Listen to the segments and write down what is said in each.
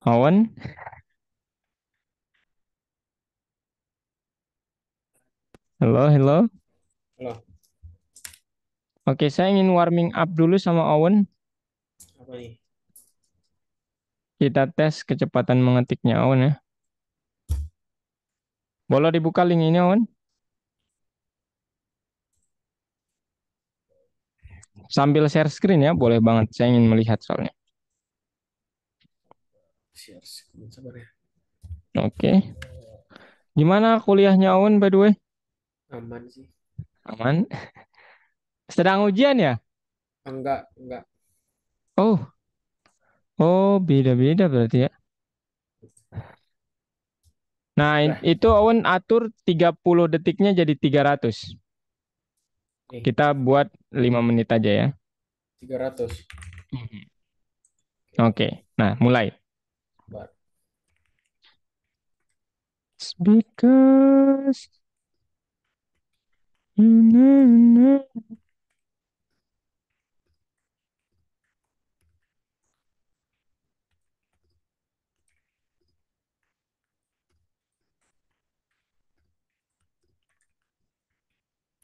Awan, halo, halo. Loh, Oke, saya ingin warming up dulu sama Owen. apa nih? Kita tes kecepatan mengetiknya Owen ya. Boleh dibuka link ini Owen? Sambil share screen ya, boleh banget. Saya ingin melihat soalnya. Share screen, sabar ya. Oke. Gimana kuliahnya Owen by the way? Aman sih. Aman. Sedang ujian ya? Enggak. Oh, oh beda-beda berarti ya. Nah, Udah, itu Owen atur 30 detiknya jadi 300. nih, Kita buat 5 menit aja ya. 300. Mhm. Oke, Oke, nah mulai. bar. It's because...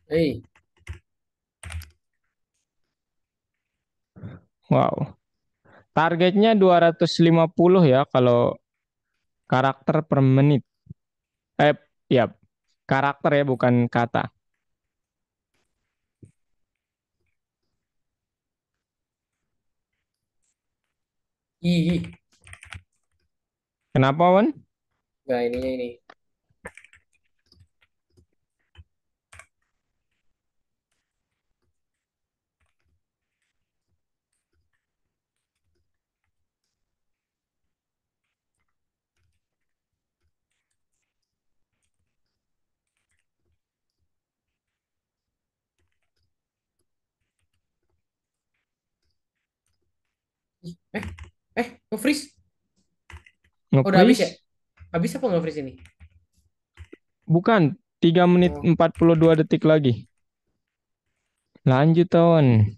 Hei, Wow. Targetnya 250 ya kalau karakter per menit. Eh, ya, karakter ya bukan kata. ih, Kenapa, Wan? enggak ininya ini. Ih, nge-freeze. Oh, udah habis ya? Nge-freeze? Habis apa nge-freeze ini? Bukan, 3 menit Oh, 42 detik lagi. Lanjut, Wan.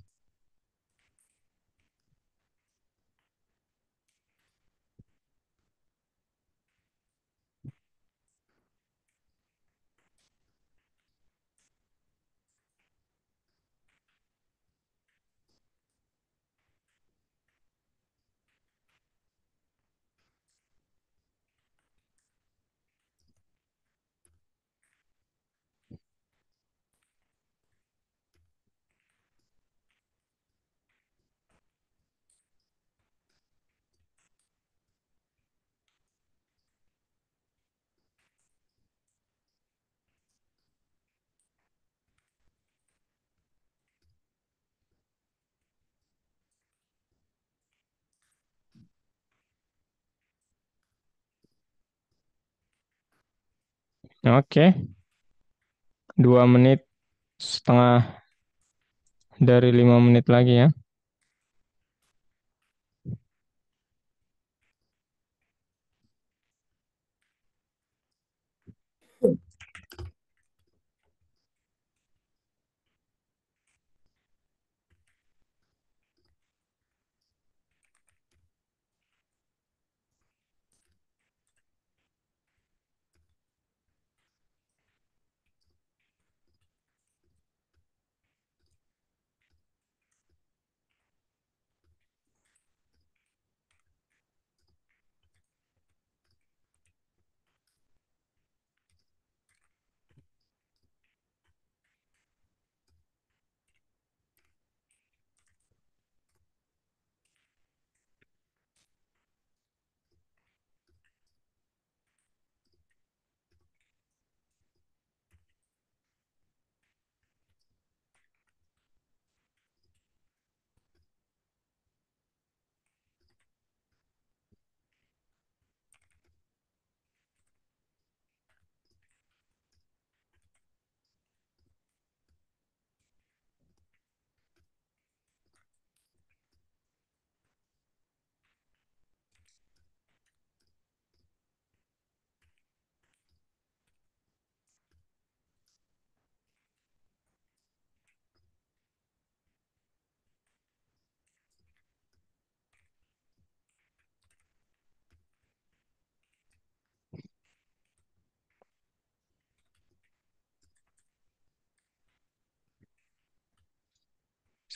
Oke, 2 menit setengah dari 5 menit lagi ya.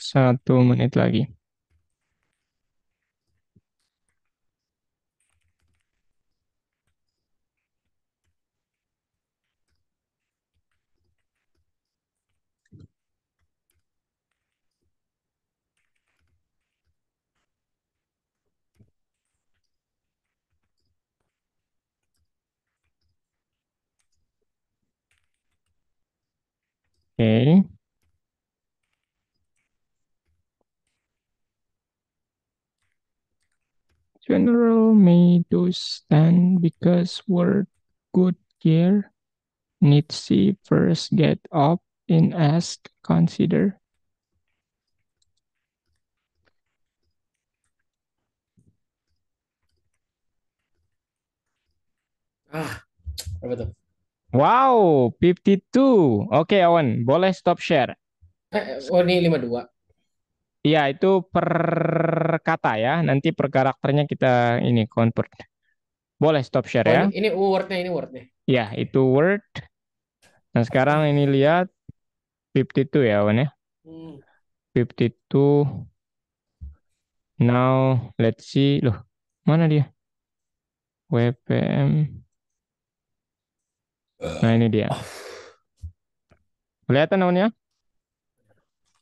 1 menit lagi. Oke. General may do stand because word good gear needs see first get up in ask consider. Ah, berapa tuh? Wow, 52. Oke, Awan, boleh stop share. Oh ini 52. Iya, itu per kata ya. Nanti per karakternya kita ini convert. Boleh stop share Oh ya. ini wordnya, ini wordnya. Ya, itu word. Nah, sekarang ini lihat 52 ya, Awan ya. Hmm. 52. Now, let's see. Loh, mana dia? WPM. Nah, ini dia. Oh, Kelihatan namanya?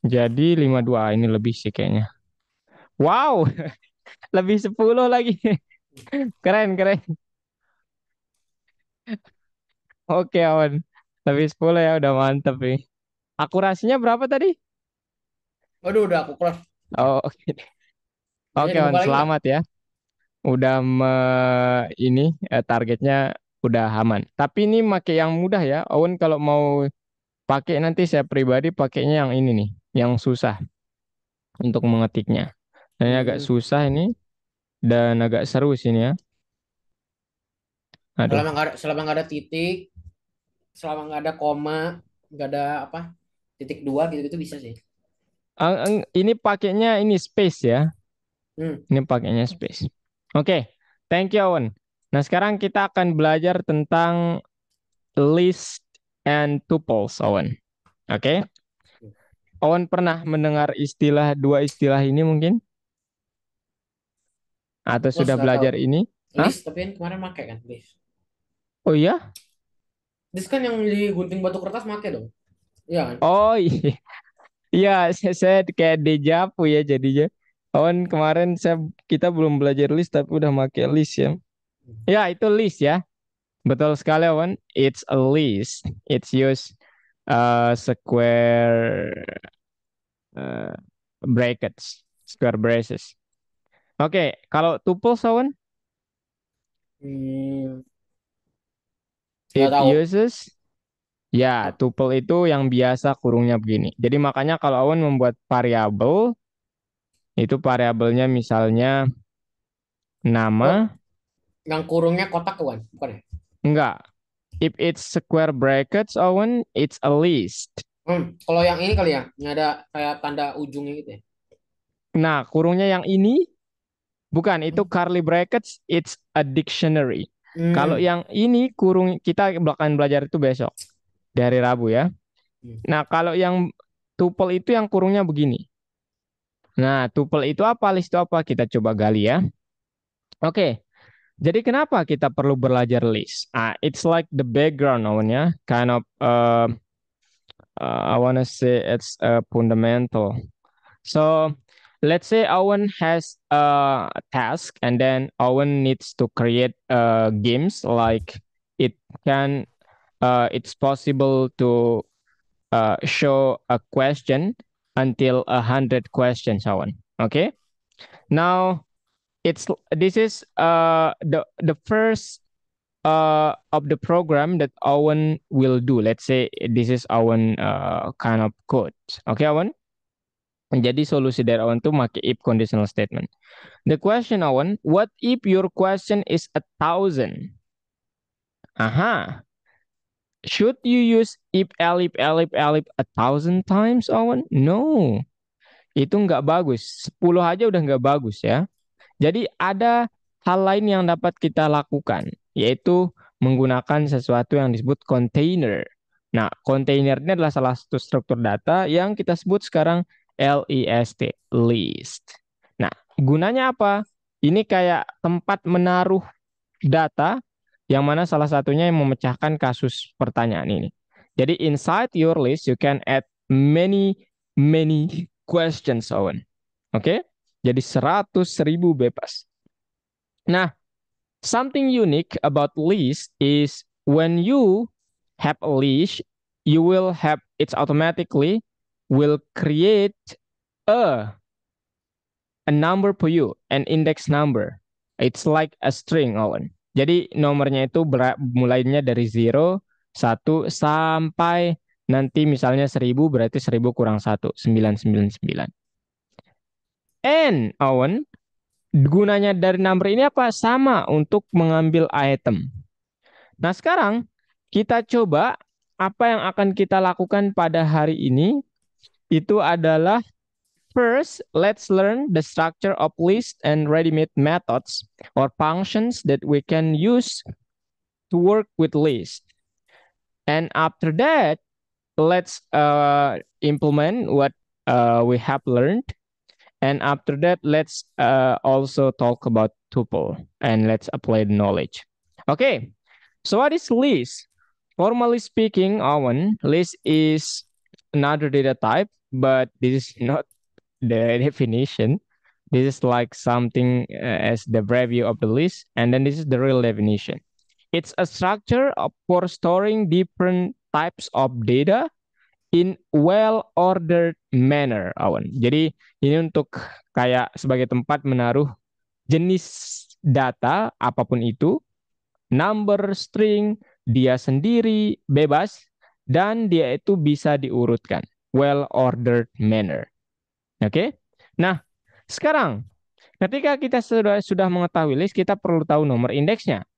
Jadi 52 ini lebih sih kayaknya. Wow, lebih 10 lagi. Keren, keren. Oke, Awan. Lebih 10 ya, udah mantep nih. Akurasinya berapa tadi? Waduh, udah aku kelas. Oh, oke. Bisa Oke, dibuka Awan, lagi nggak? selamat ya. Udah ini targetnya udah aman. Tapi ini pakai yang mudah ya. Awan kalau mau pakai nanti saya pribadi pakainya yang ini nih, yang susah untuk mengetiknya. Dan ini agak Hmm. susah ini dan agak seru sini ya. Aduh. Selama nggak ada titik, selama nggak ada koma, nggak ada apa, titik dua gitu itu bisa sih. Ini pakainya ini space ya. Hmm. Ini pakainya space. Oke, thank you Awan. Nah, sekarang kita akan belajar tentang list and tuples, Awan. Oke. Awan pernah mendengar dua istilah ini mungkin? Atau Plus sudah nggak tahu. belajar ini? Hah? List tapi kan kemarin make kan list. Oh iya? List kan yang di gunting batu kertas make dong. Iya kan? Oh iya. Iya, saya kayak dejavu ya jadinya. Awan kemarin kita belum belajar list tapi udah pakai list ya. Ya, itu list ya. Betul sekali, Wan. It's a list. It's use square uh, brackets, square braces. Oke, kalau tuples, Wan, Hmm, nggak it tahu. uses, ya, Ah, tuple itu yang biasa kurungnya begini. Jadi makanya kalau Awan membuat variabel, itu variabelnya misalnya oh, nama, yang kurungnya kotak kan? Bukan ya? enggak. If it's square brackets, Awan, it's a list. Kalau yang ini kali ya, ini ada kayak tanda ujungnya gitu ya. Nah, kurungnya yang ini bukan, itu Hmm. curly brackets, it's a dictionary. Kalau Hmm. yang ini kurung kita akan belajar itu besok dari Rabu ya. Hmm. Nah, kalau yang tuple itu yang kurungnya begini. Nah, tuple itu apa, list itu apa? Kita coba gali ya. Oke, jadi kenapa kita perlu belajar list? It's like the background namanya, kind of I wanna say it's fundamental. So let's say Owen has a task and then Owen needs to create games like it can it's possible to show a question until 100 questions, Owen. Okay. Now it's this is the first of the program that Owen will do. Let's say this is Owen kind of code. Okay, Owen. Jadi solusi dari Awan tuh make if conditional statement. The question Awan, what if your question is 1,000? Aha. Should you use if elif 1,000 times Awan? No. Itu nggak bagus. 10 aja udah nggak bagus ya. Jadi ada hal lain yang dapat kita lakukan, yaitu menggunakan sesuatu yang disebut container. Nah, container ini adalah salah satu struktur data yang kita sebut sekarang L-I-S-T, list. Nah, gunanya apa? Ini kayak tempat menaruh data yang mana salah satunya yang memecahkan kasus pertanyaan ini. Jadi inside your list you can add many questions, Owen. Oke? Jadi 100.000 bebas. Nah, something unique about list is when you have a list, you will have it's automatically will create a a number for you, an index number. It's like a string, Owen. Jadi nomornya itu mulainya dari 0, 1 sampai nanti misalnya 1000 berarti 1000 kurang 1, 999. And, Owen, gunanya dari number ini apa? Sama untuk mengambil item. Nah, sekarang kita coba apa yang akan kita lakukan pada hari ini itu adalah first, let's learn the structure of list and ready-made methods or functions that we can use to work with list. And after that, let's implement what we have learned. And after that, let's also talk about tuple and let's apply the knowledge. Okay, so what is list? Formally speaking, Owen, list is another data type, but this is not the definition. This is like something as the preview of the list, and then this is the real definition. It's a structure for storing different types of data in well-ordered manner, Awan. Jadi ini untuk kayak sebagai tempat menaruh jenis data apapun itu, number, string, dia sendiri, bebas, dan dia itu bisa diurutkan. Well-ordered manner. Oke? Nah, sekarang ketika kita sudah mengetahui list, kita perlu tahu nomor indeksnya.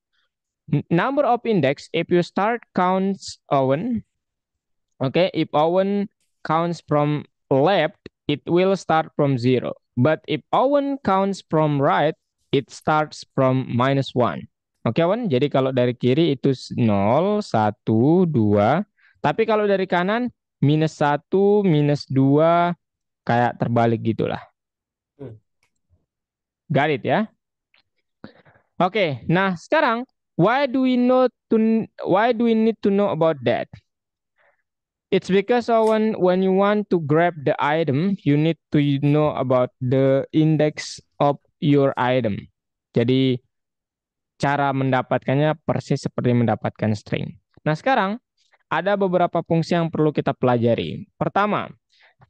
Number of index, if you start counts Owen, okay, if Owen counts from left, it will start from 0. But if Owen counts from right, it starts from -1. Oke, Owen, jadi kalau dari kiri itu 0, 1, 2. Tapi kalau dari kanan, -1, -2, kayak terbalik gitulah. Got it ya? Oke, nah sekarang why do we need to know about that? It's because when you want to grab the item, you need to know about the index of your item. Jadi cara mendapatkannya persis seperti mendapatkan string. Nah, sekarang ada beberapa fungsi yang perlu kita pelajari. Pertama,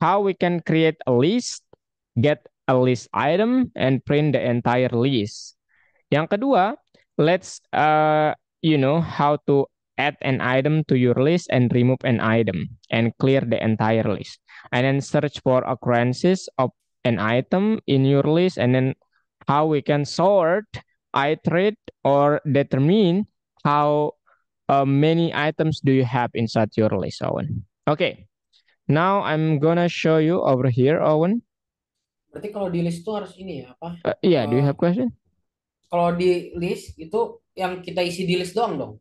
how we can create a list, get a list item, and print the entire list. Yang kedua, let's how to add an item to your list and remove an item and clear the entire list. And then search for occurrences of an item in your list and then how we can sort, iterate, or determine how many items do you have inside your list, Owen. Okay, now I'm gonna show you over here, Owen. Berarti kalau di list itu harus ini ya apa? Yeah, do you have question? Kalau di list itu yang kita isi di list doang dong.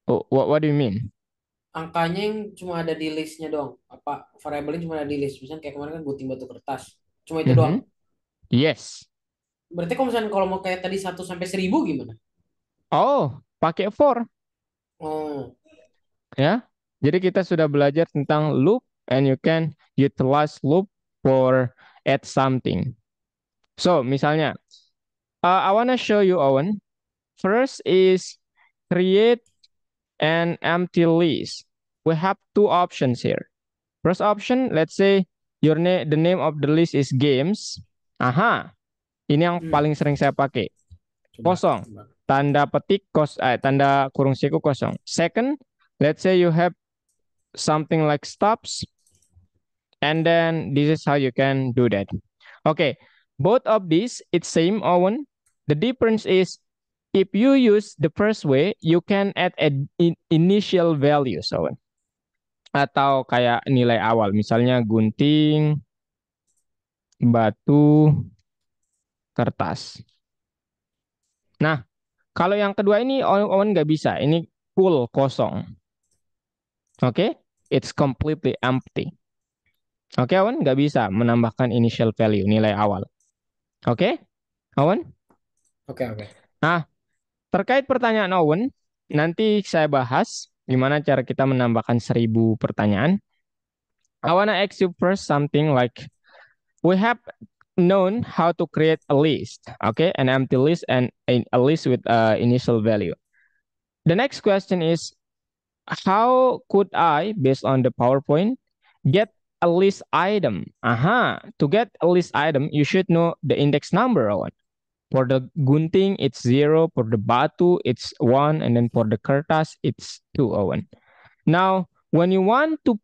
Oh, what do you mean? Angkanya yang cuma ada di listnya doang. Apa variabelnya cuma ada di list. Misalnya kayak kemarin kan gunting batu kertas. Cuma itu doang. Yes. Berarti kalau misalnya kalau mau kayak tadi 1 sampai 1000 gimana? Oh, pakai for. Oh, Ya. Jadi kita sudah belajar tentang loop and you can utilize loop for add something. So, misalnya, I wanna show you, Owen. First is create an empty list. We have two options here. First option, let's say the name of the list is games. Aha, ini yang paling sering saya pakai. Kosong. coba. Tanda petik tanda kurung siku kosong. Second, let's say you have something like stops, and then this is how you can do that. Okay, both of these it's same, Owen. The difference is if you use the first way, you can add initial values, Owen. Atau kayak nilai awal, misalnya gunting, batu, kertas. Nah, kalau yang kedua ini Owen nggak bisa, ini full kosong. Oke, it's completely empty. Oke, Awan, nggak bisa menambahkan initial value, nilai awal. Oke, Awan? Oke, oke. Nah, terkait pertanyaan Owen, nanti saya bahas gimana cara kita menambahkan 1.000 pertanyaan. I wanna ask you first something like we have known how to create a list, okay, an empty list and a list with initial value. The next question is how could I, based on the PowerPoint, get a list item? Aha, to get a list item, you should know the index number, Owen. For the gunting, it's 0. For the batu, it's 1. And then for the kertas, it's 2, Owen. Now, when you want to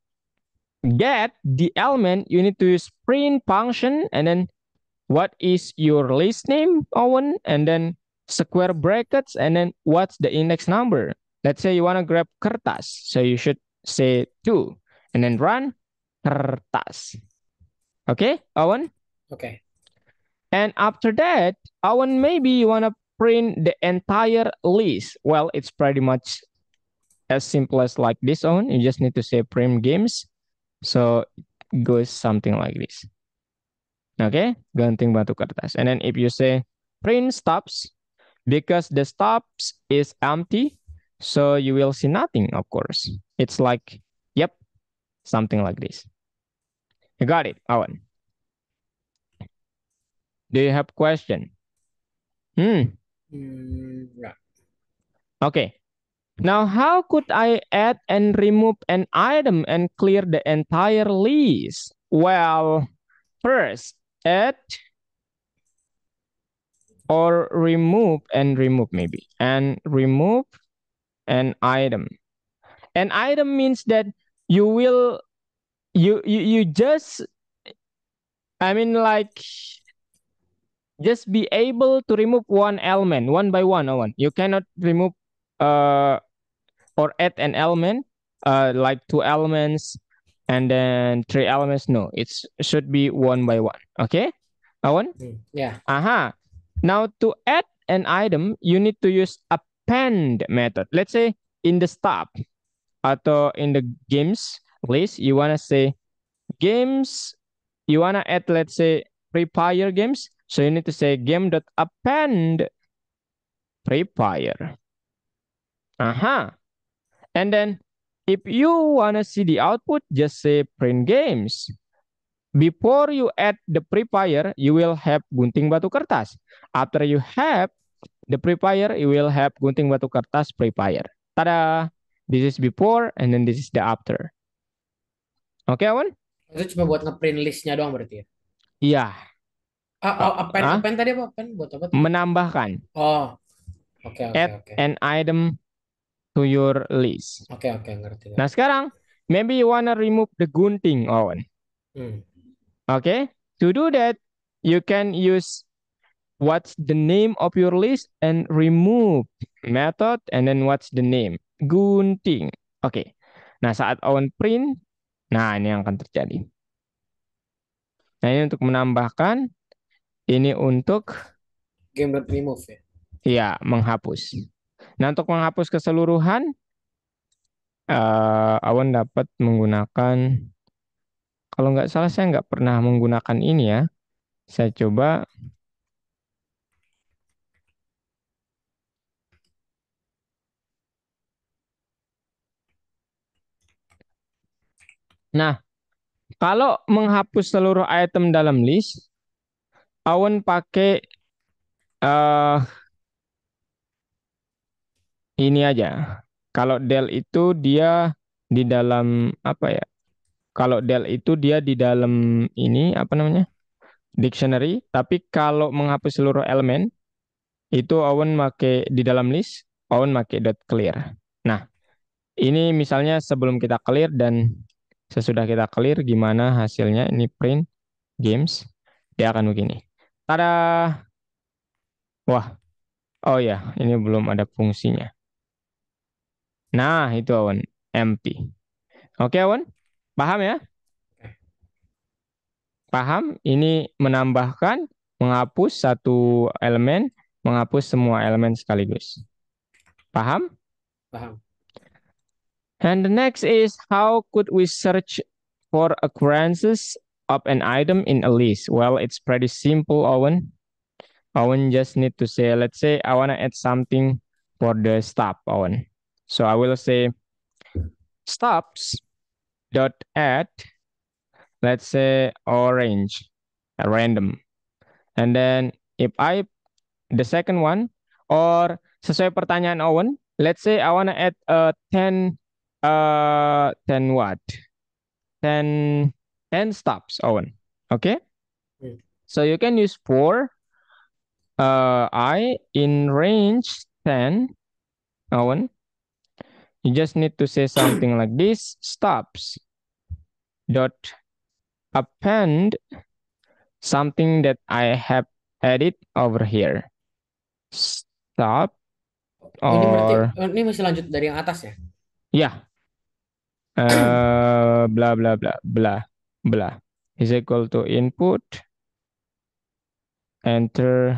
get the element, you need to use print function. And then what is your list name, Owen? And then square brackets. And then what's the index number? Let's say you want to grab kertas. So you should say 2. And then run kertas. Okay, Owen? Oke. And after that, Owen, maybe you want to print the entire list. Well, it's pretty much as simple as like this, Owen. You just need to say print games. So it goes something like this. Okay, ganting batu kertas. And then if you say print stops, because the stops is empty, so you will see nothing, of course. It's like, yep, something like this. You got it, Owen. Do you have question? Enggak. Okay. Now, how could I add and remove an item and clear the entire list? Well, first, add or remove and remove maybe. And remove an item. An item means that you will you just I mean like just be able to remove one element one by one, oh, one. You cannot remove uh or add an element like 2 elements and then 3 elements. No, it should be one by one. Okay, Awan? Ya. Aha. Now to add an item, you need to use append method. Let's say in the stop atau in the games list, you wanna say games. You wanna add, let's say, Free Fire games. So you need to say game.append Free Fire. Aha. And then if you want to see the output, just say print games. Before you add the preparer, you will have gunting batu kertas. After you have the preparer, you will have gunting batu kertas preparer. Tada! This is before and then this is the after. Oke, Awan? Itu cuma buat ngeprint listnya doang berarti ya? Iya. Append tadi apa? Append buat apa tadi? Menambahkan. Oh, oke, oke, Add oke. an item to your list. Oke, oke, ngerti. Nah, sekarang, maybe you wanna remove the gunting, Awan. Okay, to do that, you can use what's the name of your list and remove method and then what's the name gunting. Oke. Nah, saat on print, nah ini yang akan terjadi. Nah, ini untuk menambahkan, ini untuk Game.remove ya? ya menghapus. Nah, untuk menghapus keseluruhan, Awan dapat menggunakan, kalau nggak salah saya nggak pernah menggunakan ini ya. Saya coba. Nah, kalau menghapus seluruh item dalam list, Awan pakai eh ini aja. Kalau del itu dia di dalam apa ya? Kalau del itu dia di dalam ini apa namanya? Dictionary. Tapi kalau menghapus seluruh elemen itu Awan pakai di dalam list, Awan pakai dot clear. Nah, ini misalnya sebelum kita clear dan sesudah kita clear gimana hasilnya? Ini print games. Dia akan begini. Tada! Wah, oh ya, ini belum ada fungsinya. Nah, itu Awan, empty. Oke, Awan? Paham ya? Paham? Ini menambahkan, menghapus satu elemen, menghapus semua elemen sekaligus. Paham? Paham. And the next is how could we search for occurrences of an item in a list. Well, it's pretty simple, Owen. Owen just need to say, let's say I want to add something for the stop, Owen. So I will say stops dot add, let's say orange, a random. And then if I, the second one, or sesuai pertanyaan Owen, let's say I want to add 10, 10 what? 10, 10 stops, Owen. Okay? Hmm. So you can use for I in range 10, Owen. You just need to say something like this, stops dot append something that I have added over here. Stop Oh, ini berarti or ini masih lanjut dari yang atas ya? yeah, blah blah blah blah blah is equal to input, enter,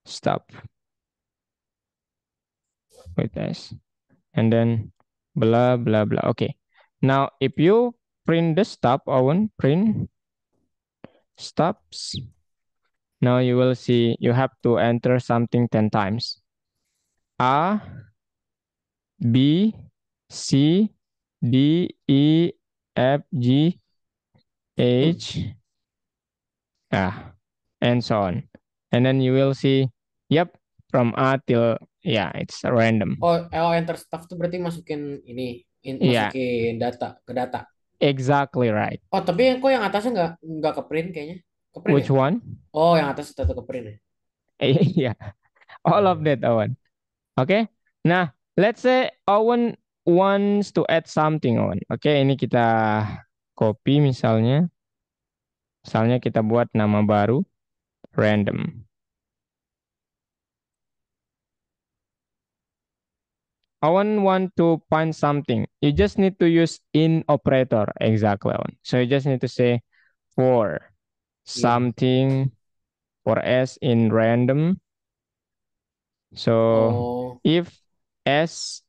stop. Wait, guys. And then blah blah blah. Okay. Now if you print the stop, Owen, print stops. Now you will see you have to enter something 10 times. A, B, C, D, E, F, G, Hmm. H, and so on. And then you will see, yep, from A till, yeah, it's random. Oh, enter stuff tuh berarti masukin ini, Yeah, masukin data ke data. exactly right. Oh, tapi kok yang atasnya nggak ke print kayaknya? Ke print ya? Which one? Oh, yang atas tetap ke print ya? Yeah, all of Hmm. that, Owen. Okay. Nah, let's say Owen wants to add something, Owen. Oke, ini kita copy misalnya. Misalnya kita buat nama baru, random. Owen want to find something. You just need to use in operator. Exactly, Owen. So you just need to say for Iya. something for s in random. So Oh. if s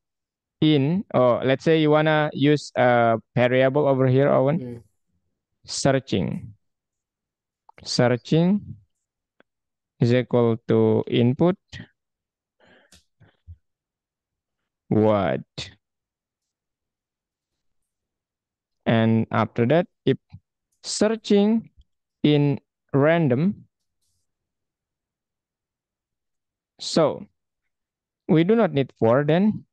in, oh, let's say you wanna use a variable over here, Owen. Hmm. Searching. Searching is equal to input what, and after that if searching in random, so we do not need for, then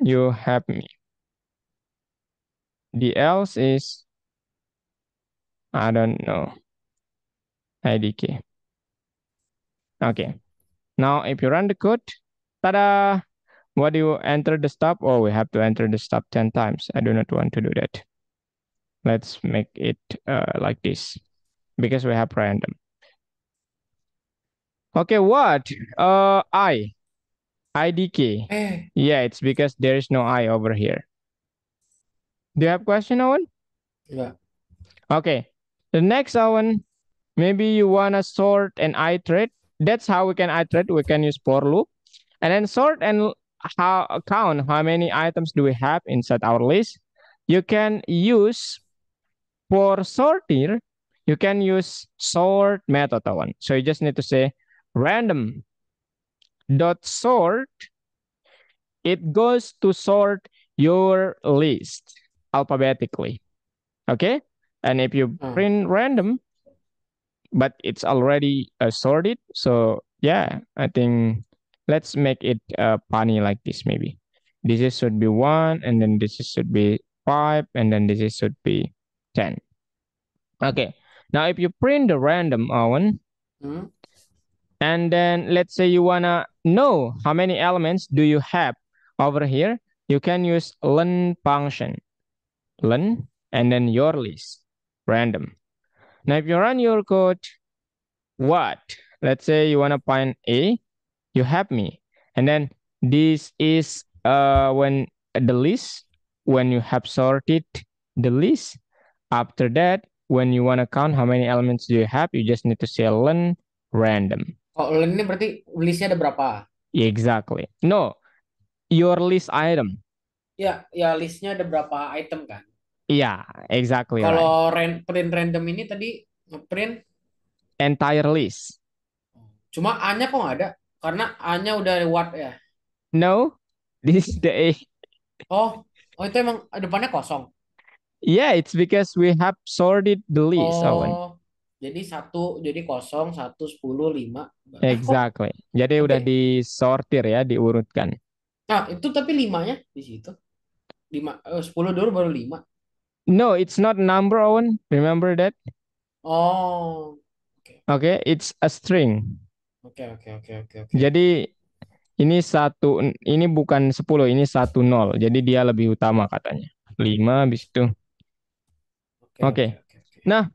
you have me. The else is, I don't know, idk. Okay, now if you run the code, tada, what do you enter the stop? Oh, we have to enter the stop 10 times. I do not want to do that. Let's make it like this because we have random. Okay, what? IDK. Eh, Yeah, it's because there is no I over here. Do you have question, Owen? enggak. Okay. The next, Owen, maybe you wanna sort and iterate. That's how we can iterate. We can use for loop and then sort and how count how many items do we have inside our list. You can use for sort here. You can use sort method, Owen. So you just need to say random dot sort. It goes to sort your list alphabetically. Okay. And if you Ah. print random, but it's already sorted. So yeah, I think let's make it funny like this maybe. This is should be 1, and then this is should be 5, and then this is should be 10. Okay. Now if you print the random one, Hmm. and then let's say you wanna know how many elements do you have over here, you can use len function. Len and then your list random. Now if you run your code, what? Let's say you want to find A, you have me. And then this is when the list, when you have sorted the list. After that, when you want to count how many elements do you have, you just need to say len random. Oh, ini berarti listnya ada berapa? Exactly. No, your list item. Ya, ya listnya ada berapa item kan? Iya, exactly Kalau right. print random ini tadi ngeprint Entire list. cuma A-nya kok nggak ada? Karena A-nya udah lewat ya. No, this is the A. Oh, oh itu emang depannya kosong. Yeah, it's because we have sorted the list, Owen. Oh, jadi satu, jadi kosong, satu, 10, 5. Kok? Exactly. Jadi Tapi, udah disortir ya, diurutkan. nah itu tapi limanya di situ. 10 dulu baru 5. No, it's not number, Owen. Remember that? Oh, oke, Okay, it's a string. oke, oke, oke, oke, oke, oke, Jadi ini satu, ini bukan 10, ini 1-0. Jadi dia lebih utama katanya. 5 habis itu. oke, oke, Oke. oke, oke. Nah,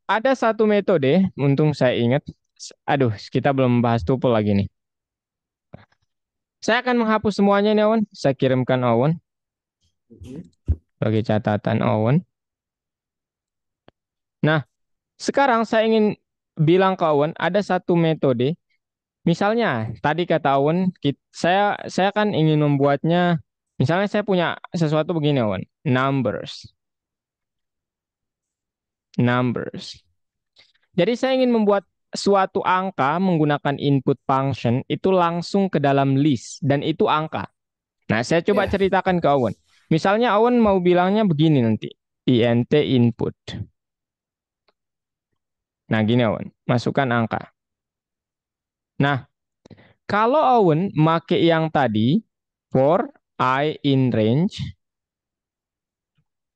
ada satu metode, untung saya ingat. Aduh, kita belum bahas tuple lagi nih. Saya akan menghapus semuanya nih, Owen. Saya kirimkan Owen Mhm. sebagai catatan Owen. Nah, sekarang saya ingin bilang ke Owen, ada satu metode. Misalnya, tadi kata Owen, saya kan ingin membuatnya, misalnya saya punya sesuatu begini, Owen. Numbers. Numbers. Jadi saya ingin membuat suatu angka menggunakan input function itu langsung ke dalam list dan itu angka. Nah, saya coba Ya, ceritakan ke Owen. Misalnya Owen mau bilangnya begini nanti, int input. Nah, gini Owen, masukkan angka. Nah, kalau Owen make yang tadi for I in range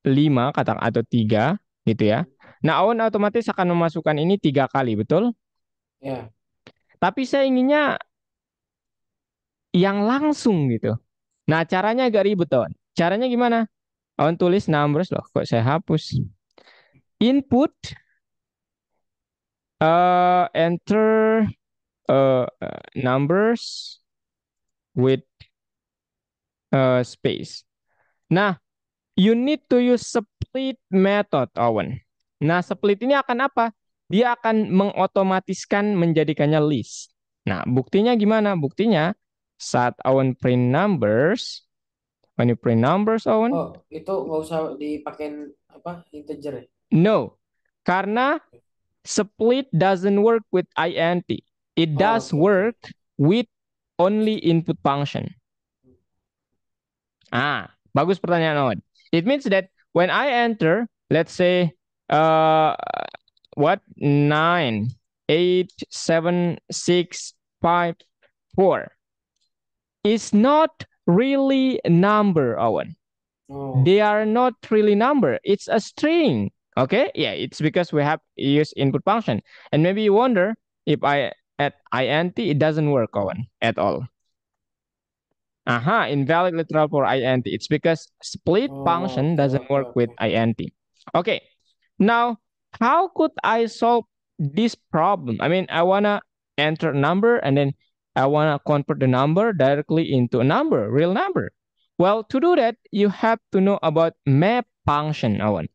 5 kata atau 3 gitu ya. Nah, Owen otomatis akan memasukkan ini 3 kali, betul? ya. Tapi saya inginnya yang langsung gitu. Nah, caranya agak ribet, Owen. Caranya gimana? Owen tulis numbers loh, kok saya hapus. Input enter numbers with space. Nah, you need to use split method, Owen. Nah, split ini akan apa? Dia akan mengotomatiskan menjadikannya list. Nah, buktinya gimana? Buktinya saat Owen print numbers, when you print numbers, Owen, Oh, itu nggak usah dipakein apa integer ya? no, karena split doesn't work with int. It Oh, does oke, oke. work with only input function. Bagus pertanyaan Owen. It means that when I enter, let's say, uh, what 9, 8, 7, 6, 5, 4 is not really a number, Owen. Oh, They are not really number. It's a string. Okay, yeah, it's because we have used input function, and maybe you wonder if I add int, it doesn't work, Owen, at all. Invalid literal for int. It's because split oh, function oke, doesn't oke, work with oke. int. Okay, now how could I solve this problem? I mean, I wanna enter a number and then I wanna convert the number directly into a number, real number. Well, to do that, you have to know about map function, Owen.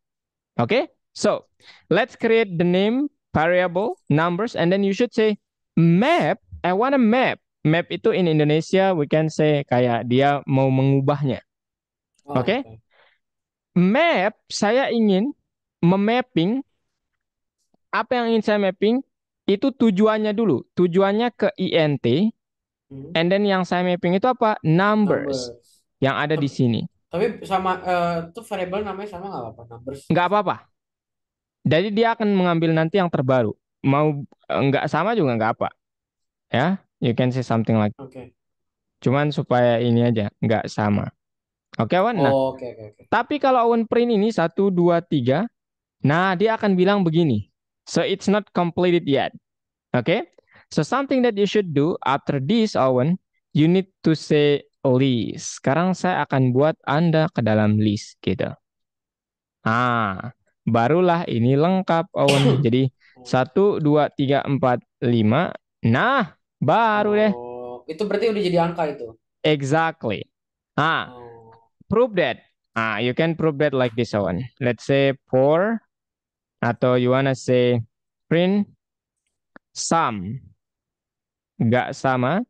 Okay, so let's create the name variable numbers and then you should say map. I want a map. Map itu in Indonesia we can say kayak dia mau mengubahnya. Oh, Oke, oke. map saya ingin memapping apa yang ingin saya mapping itu tujuannya dulu. Tujuannya ke int Hmm. and then yang saya mapping itu apa? Numbers Numbers. yang ada di Tapi, sini. tapi sama tuh variable namanya sama nggak apa numbers? Nggak apa-apa. Jadi dia akan mengambil nanti yang terbaru. Mau nggak sama juga nggak apa. Ya, you can say something like. Oke. Cuman supaya ini aja nggak sama. Oke, Awan. Nah, Oh, oke, oke, oke. tapi kalau Awan print ini 1, 2, 3, nah dia akan bilang begini. So it's not completed yet. Oke. So something that you should do after this, Awan, you need to say list. Sekarang saya akan buat Anda ke dalam list gitu. Barulah ini lengkap, Awan. Jadi 1, 2, 3, 4, 5. Nah, baru deh. Oh, itu berarti udah jadi angka itu. Exactly. Ah, Oh, prove that. You can prove that like this one. Let's say for atau you wanna say print sum nggak sama.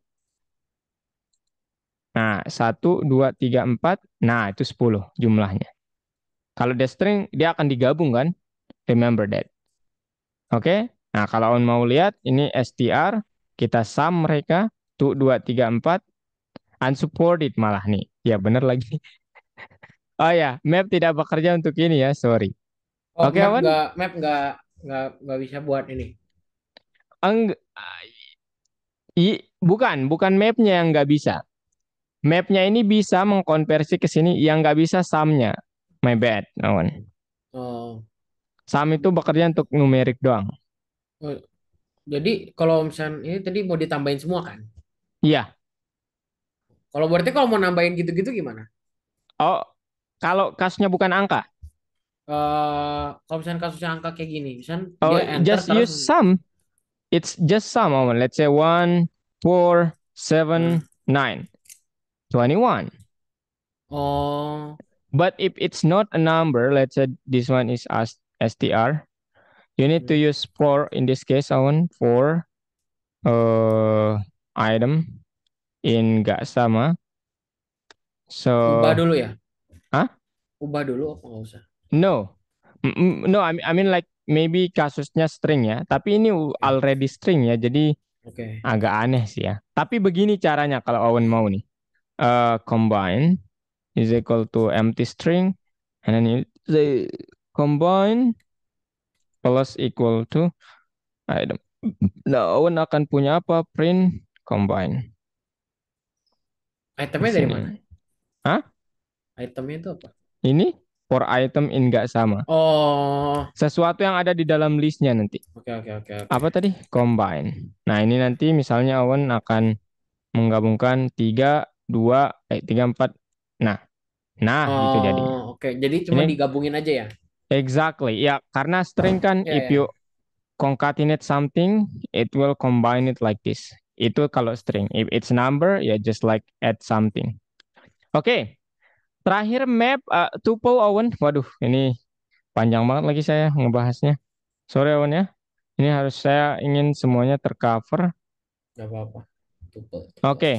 Nah, 1, 2, 3, 4. Nah, itu 10 jumlahnya. Kalau dia string, dia akan digabung kan? Remember that. Oke? Nah, kalau Awan mau lihat, ini str. Kita sum mereka. 2, 2, 3, 4. Unsupported malah nih. Ya, bener lagi. Oh ya, map tidak bekerja untuk ini ya, sorry. Oh, Oke, Awan? map nggak bisa buat ini. Eng bukan mapnya yang nggak bisa. Mapnya ini bisa mengkonversi ke sini, yang nggak bisa sumnya. My bad, Awan. Oh, Sum itu bekerja untuk numerik doang. oh, jadi kalau misalnya ini tadi mau ditambahin semua kan? Iya. Kalau berarti kalau mau nambahin gitu-gitu gimana? Oh, kalau kasusnya bukan angka. Kalau misalnya kasusnya angka kayak gini, misalnya dia Oh, enter just terus. use sum. It's just sum, Awan. Let's say 1, 4, 7, 9, 21. Oh, But if it's not a number, let's say this one is as str, you need to hmm, use for in this case, Awan, for item in gak sama. ubah So, dulu ya? huh? Ubah dulu apa nggak usah? No. No, I mean like maybe kasusnya string ya, tapi ini Oke, already string ya, jadi oke. agak aneh sih ya. Tapi begini caranya kalau Owen mau nih. Combine is equal to empty string, and then you say combine plus equal to item. Nah, Owen akan punya apa? Print combine di Itemnya dari mana? sini. Hah? Itemnya itu apa? Ini for item in nggak sama. Oh, Sesuatu yang ada di dalam listnya nanti. oke oke oke oke. Apa tadi? Combine. Nah, ini nanti misalnya Owen akan menggabungkan 4. Nah, nah itu Oh, jadinya. oke. Jadi cuma Ini digabungin aja ya? exactly. Ya, karena string kan Ya if ya. you concatenate something, it will combine it like this. Itu kalau string. If it's number, ya just like add something. Oke, terakhir map tuple Owen. Waduh, ini panjang banget lagi saya ngebahasnya. Sorry Owen ya. Ini harus saya ingin semuanya tercover. Gak apa-apa. Tuple, tuple. Oke,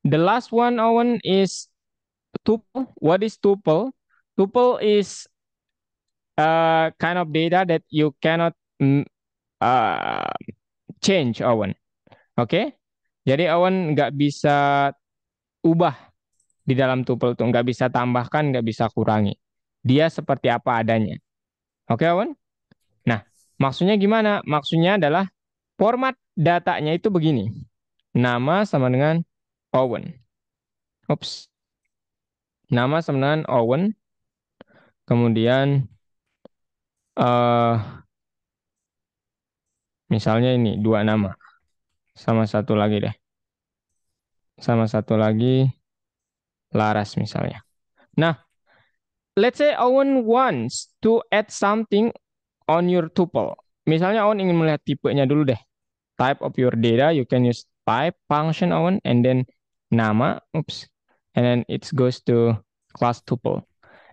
the last one Owen is tuple. What is tuple? Tuple is kind of data that you cannot uh, change, Owen. Oke? Jadi Owen nggak bisa ubah di dalam tuple tuh, nggak bisa tambahkan, nggak bisa kurangi. Dia seperti apa adanya. Oke, Owen? Nah, maksudnya gimana? Maksudnya adalah format datanya itu begini. Nama sama dengan Owen. Ups. Nama sama dengan Owen. Kemudian misalnya ini dua nama. Sama satu lagi deh. Sama satu lagi Laras misalnya. Nah, let's say Owen wants to add something on your tuple. Misalnya Owen ingin melihat tipenya dulu deh. Type of your data, you can use type function Owen and then nama, oops, and then it goes to class tuple.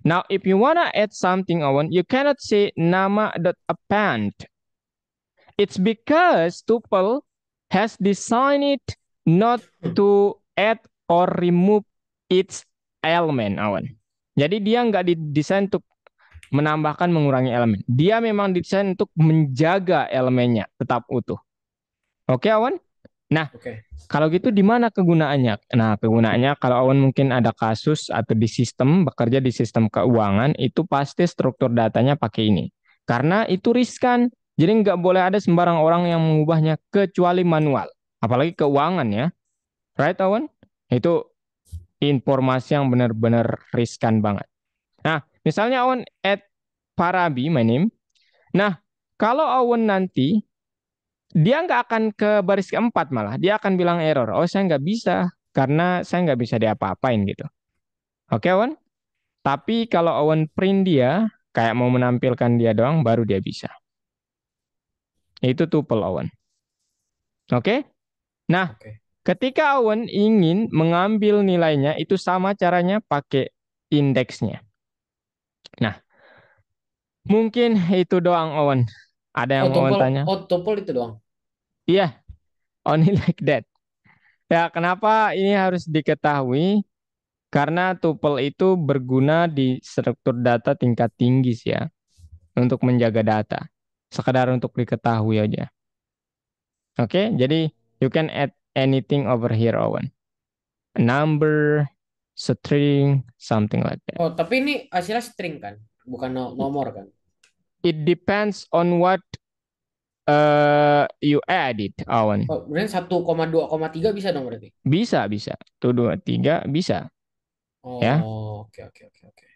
Now, if you wanna add something Owen, you cannot say nama.append. It's because tuple has designed it not to add or remove its element, Awan. Jadi dia nggak didesain untuk menambahkan mengurangi elemen. Dia memang didesain untuk menjaga elemennya tetap utuh. Oke, Awan? Nah, Oke. kalau gitu di mana kegunaannya? Nah, kegunaannya kalau Awan mungkin ada kasus atau di sistem, bekerja di sistem keuangan, itu pasti struktur datanya pakai ini. Karena itu riskan. Jadi nggak boleh ada sembarang orang yang mengubahnya kecuali manual. Apalagi keuangan ya. Right, Awan? Itu informasi yang benar-benar riskan banget. Nah, misalnya Awan add Parabi, my name. Nah, kalau Awan nanti dia nggak akan ke baris keempat malah dia akan bilang error. Oh, saya nggak bisa karena saya nggak bisa diapa-apain gitu. Oke, Owen. Tapi kalau Owen print dia kayak mau menampilkan dia doang baru dia bisa. Itu tuple Owen. Oke. Nah, Oke. ketika Owen ingin mengambil nilainya itu sama caranya pakai indeksnya. Nah, mungkin itu doang Owen. Ada yang Oh, mau Owen tanya? tuple itu doang. Iya, only like that. Ya, kenapa ini harus diketahui? Karena tuple itu berguna di struktur data tingkat tinggi sih ya, untuk menjaga data. Sekedar untuk diketahui aja. Oke, jadi you can add anything over here, Owen. A number, string, something like that. Oh, tapi ini hasilnya string kan, bukan nomor kan? It depends on what you add it, Owen. Oh, berarti 1,2,3 bisa dong berarti. Bisa, bisa. Tuh, dua, tiga, bisa. Ya, Oh, oke oke oke oke.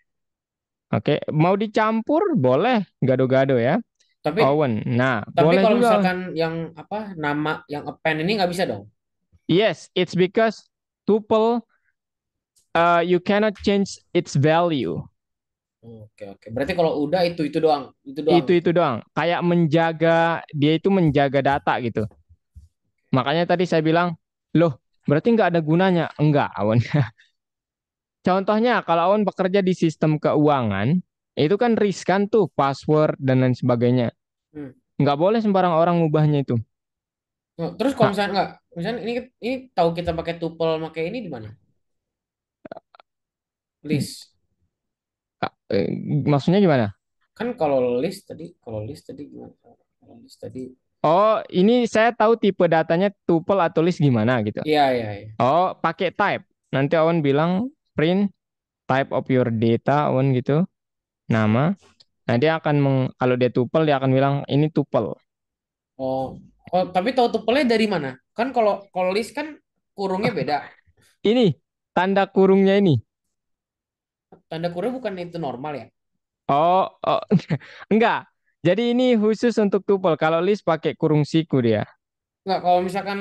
oke. Mau dicampur, boleh. Gado-gado ya. Tapi Owen. Nah, tapi boleh kalau juga. misalkan yang apa nama yang append ini nggak bisa dong. Yes, it's because tuple you cannot change its value. Oke oke. Berarti kalau udah itu doang gitu. Itu doang. Kayak menjaga dia itu menjaga data gitu. Makanya tadi saya bilang, loh, berarti nggak ada gunanya? Enggak, Awan. Contohnya, kalau Awan bekerja di sistem keuangan, itu kan riskan tuh, password dan lain sebagainya. Hmm. Nggak boleh sembarang orang ngubahnya itu. Oh, terus kalau Nah, misalnya nggak, misalnya ini tahu kita pakai tuple pakai ini di mana? List. eh, maksudnya gimana? Kan kalau list tadi gimana? Kalau list tadi, Oh, ini saya tahu tipe datanya tuple atau list gimana gitu. iya iya iya. Oh, pakai type. Nanti Awan bilang print type of your data, Awan gitu, nama. Nah, dia akan kalau dia tuple dia akan bilang ini tuple. Oh, oh tapi tahu tuple dari mana? Kan kalau kalau list kan kurungnya beda. Ini tanda kurungnya ini. Tanda kurung bukan itu normal ya? Oh, oh enggak. Jadi ini khusus untuk tuple. Kalau list pakai kurung siku dia. Nggak, kalau misalkan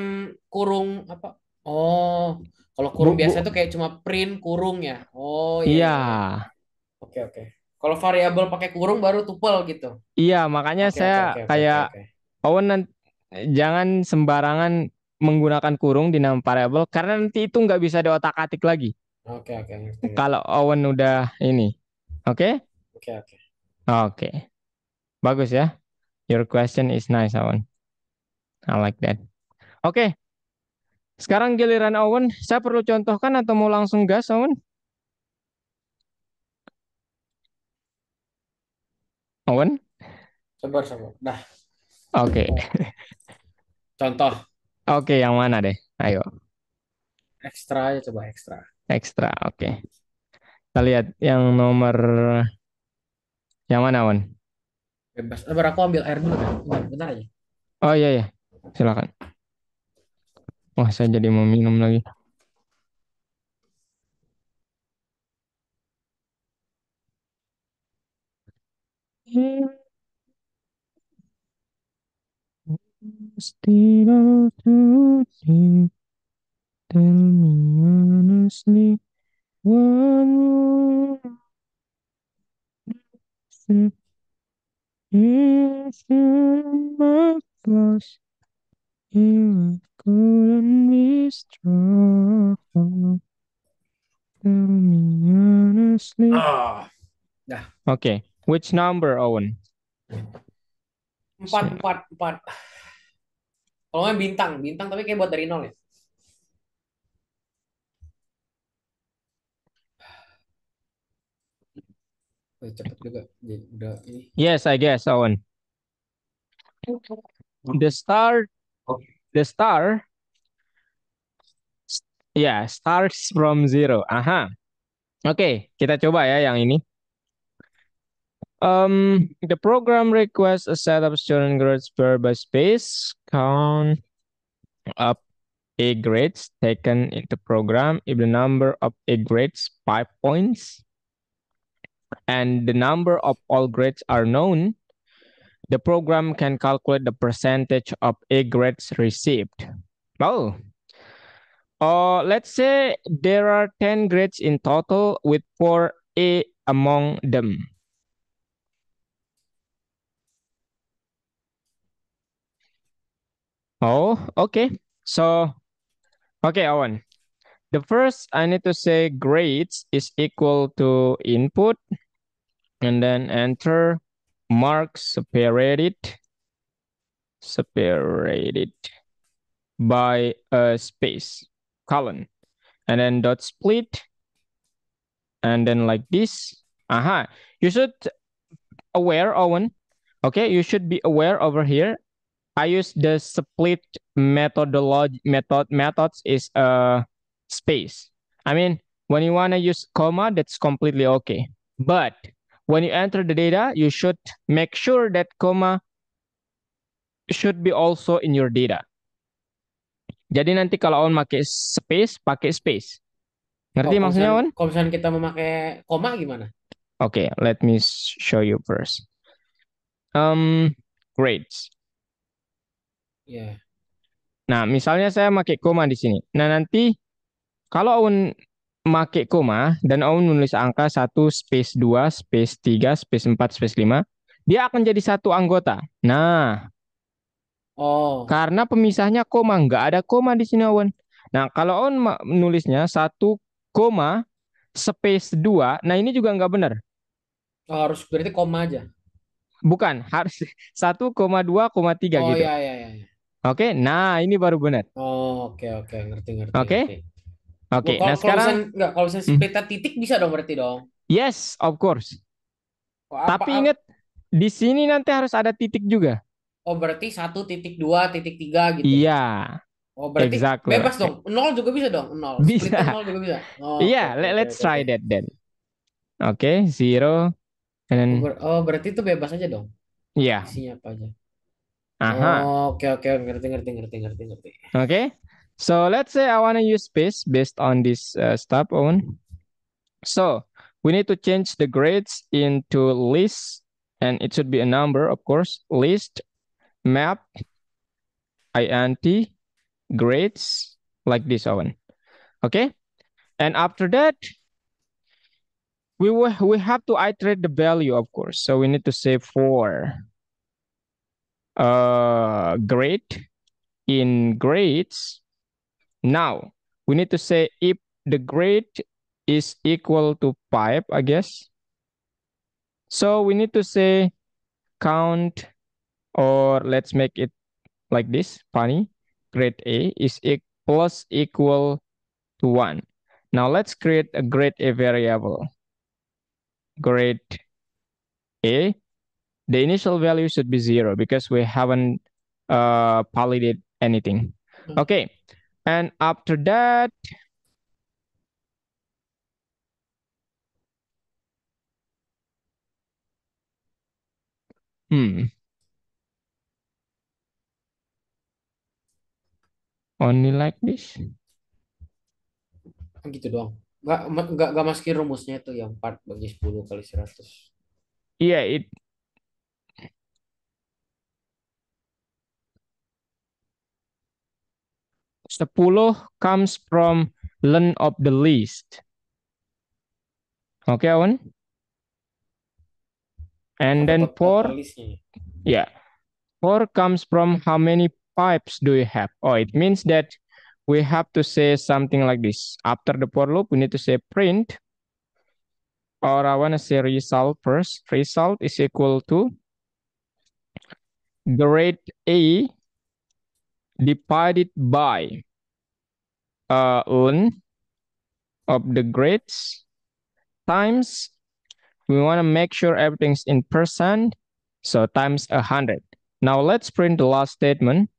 kurung apa? Oh, kalau kurung Bu, biasa bu. tuh kayak cuma print kurung ya. Oh iya Iya, iya iya. Oke oke. Kalau variabel pakai kurung baru tuple gitu. iya. Makanya Oke saya oke oke oke kayak oke oke. Owen jangan sembarangan menggunakan kurung di nama variabel karena nanti itu nggak bisa diotak-atik lagi. Oke oke ngerti ngerti. Kalau Owen udah ini, oke? Oke oke. Oke, bagus ya. Your question is nice, Owen. I like that. Oke, sekarang giliran Owen. Saya perlu contohkan atau mau langsung gas, Owen? Owen? Sabar sabar. Dah. Oke, Oh, contoh oke. Yang mana deh? Ayo, ekstra aja coba ekstra. ekstra. Oke, kita lihat yang nomor yang mana, Owen? Bebas. Sabar aku ambil air dulu kan. Bentar, bentar aja. Oh iya ya, silakan. Wah, saya jadi mau minum lagi. Still out to you, tell me honestly, what was it? Is in my flaws, you couldn't be strong. Tell me honestly. Ah, dah. Okay, which number, Owen? Empat Bismillah. empat empat. Kalau nggak bintang, bintang tapi kayak buat dari nol ya. Cepet juga. Jadi, udah ini. Yes, I guess, Owen. The star, the star, yeah, starts from zero. Aha. Oke, kita coba ya yang ini. The program requests a set of student grades per by space. Count up A grades taken into program if the number of A grades 5 points and the number of all grades are known. The program can calculate the percentage of A grades received. Oh, let's say there are 10 grades in total with 4 A among them. Oh, okay. So, okay, Owen. The first I need to say grades is equal to input and then enter marks separated by a space. colon. And then dot split, and then like this. Aha, you should aware, Owen. Okay, you should be aware over here. I use the split methods is space. I mean, when you want to use comma, that's completely okay. But when you enter the data, you should make sure that comma should be also in your data. Jadi nanti kalau Awan pakai space. Oh, Ngerti maksudnya, Awan? kalau misalnya kita memakai koma gimana? Okay, let me show you first. Grades. Ya. Nah, misalnya saya pakai koma di sini. Nah, nanti kalau Awan pakai koma dan Awan menulis angka 1 space 2 space 3 space 4 space 5, dia akan jadi satu anggota. Nah, Oh, karena pemisahnya koma, nggak ada koma di sini, Awan. Nah, kalau Awan menulisnya 1, space 2, nah ini juga nggak benar. oh, harus berarti koma aja. Bukan, harus 1,2,3 Oh gitu. ya ya ya, ya. Oke, nah ini baru benar. Oh, oke oke, ngerti ngerti Oke, ngerti. oke. Kalau Nah kalau sekarang, misalnya nggak, kalau misalnya hmm, splitnya titik bisa dong berarti dong. yes, of course. Oh, Tapi ingat, di sini nanti harus ada titik juga. oh berarti 1,2,3 gitu. Iya, Oh berarti exactly. bebas dong. Nol juga bisa dong. Nol. Splitnya Bisa. nol juga bisa. Oh, oke Iya, oke oke let's oke oke. try that then. Oke, zero, and then, Oh berarti itu bebas aja dong. iya. Isinya apa aja. Aha. Oh, oke oke, ngerti ngerti ngerti ngerti ngerti. Okay. So let's say I want to use space based on this stuff, Owen. So we need to change the grades into list, and it should be a number, of course. List, map, int, grades, like this, Owen. Okay. And after that, we have to iterate the value, of course. So we need to say for grade in grades. Now we need to say if the grade is equal to 5, I guess. So we need to say count, or let's make it like this, funny. Grade A is plus equal to 1. Now let's create a grade A variable. Grade A, the initial value should be 0 because we haven't validated anything. Okay, and after that, only like this. Gitu doang. Nggak masukin rumusnya itu yang 4/10 kali 100. Yeah, it 10 comes from len of the list. Okay, Awan? And then Total 4, listnya. yeah, 4 comes from how many pipes do you have? Oh, it means that we have to say something like this. After the for loop, we need to say print, or I want to say result first. Result is equal to grade A divided by len of the grades times, we want to make sure everything's in percent, so times 100. Now let's print the last statement.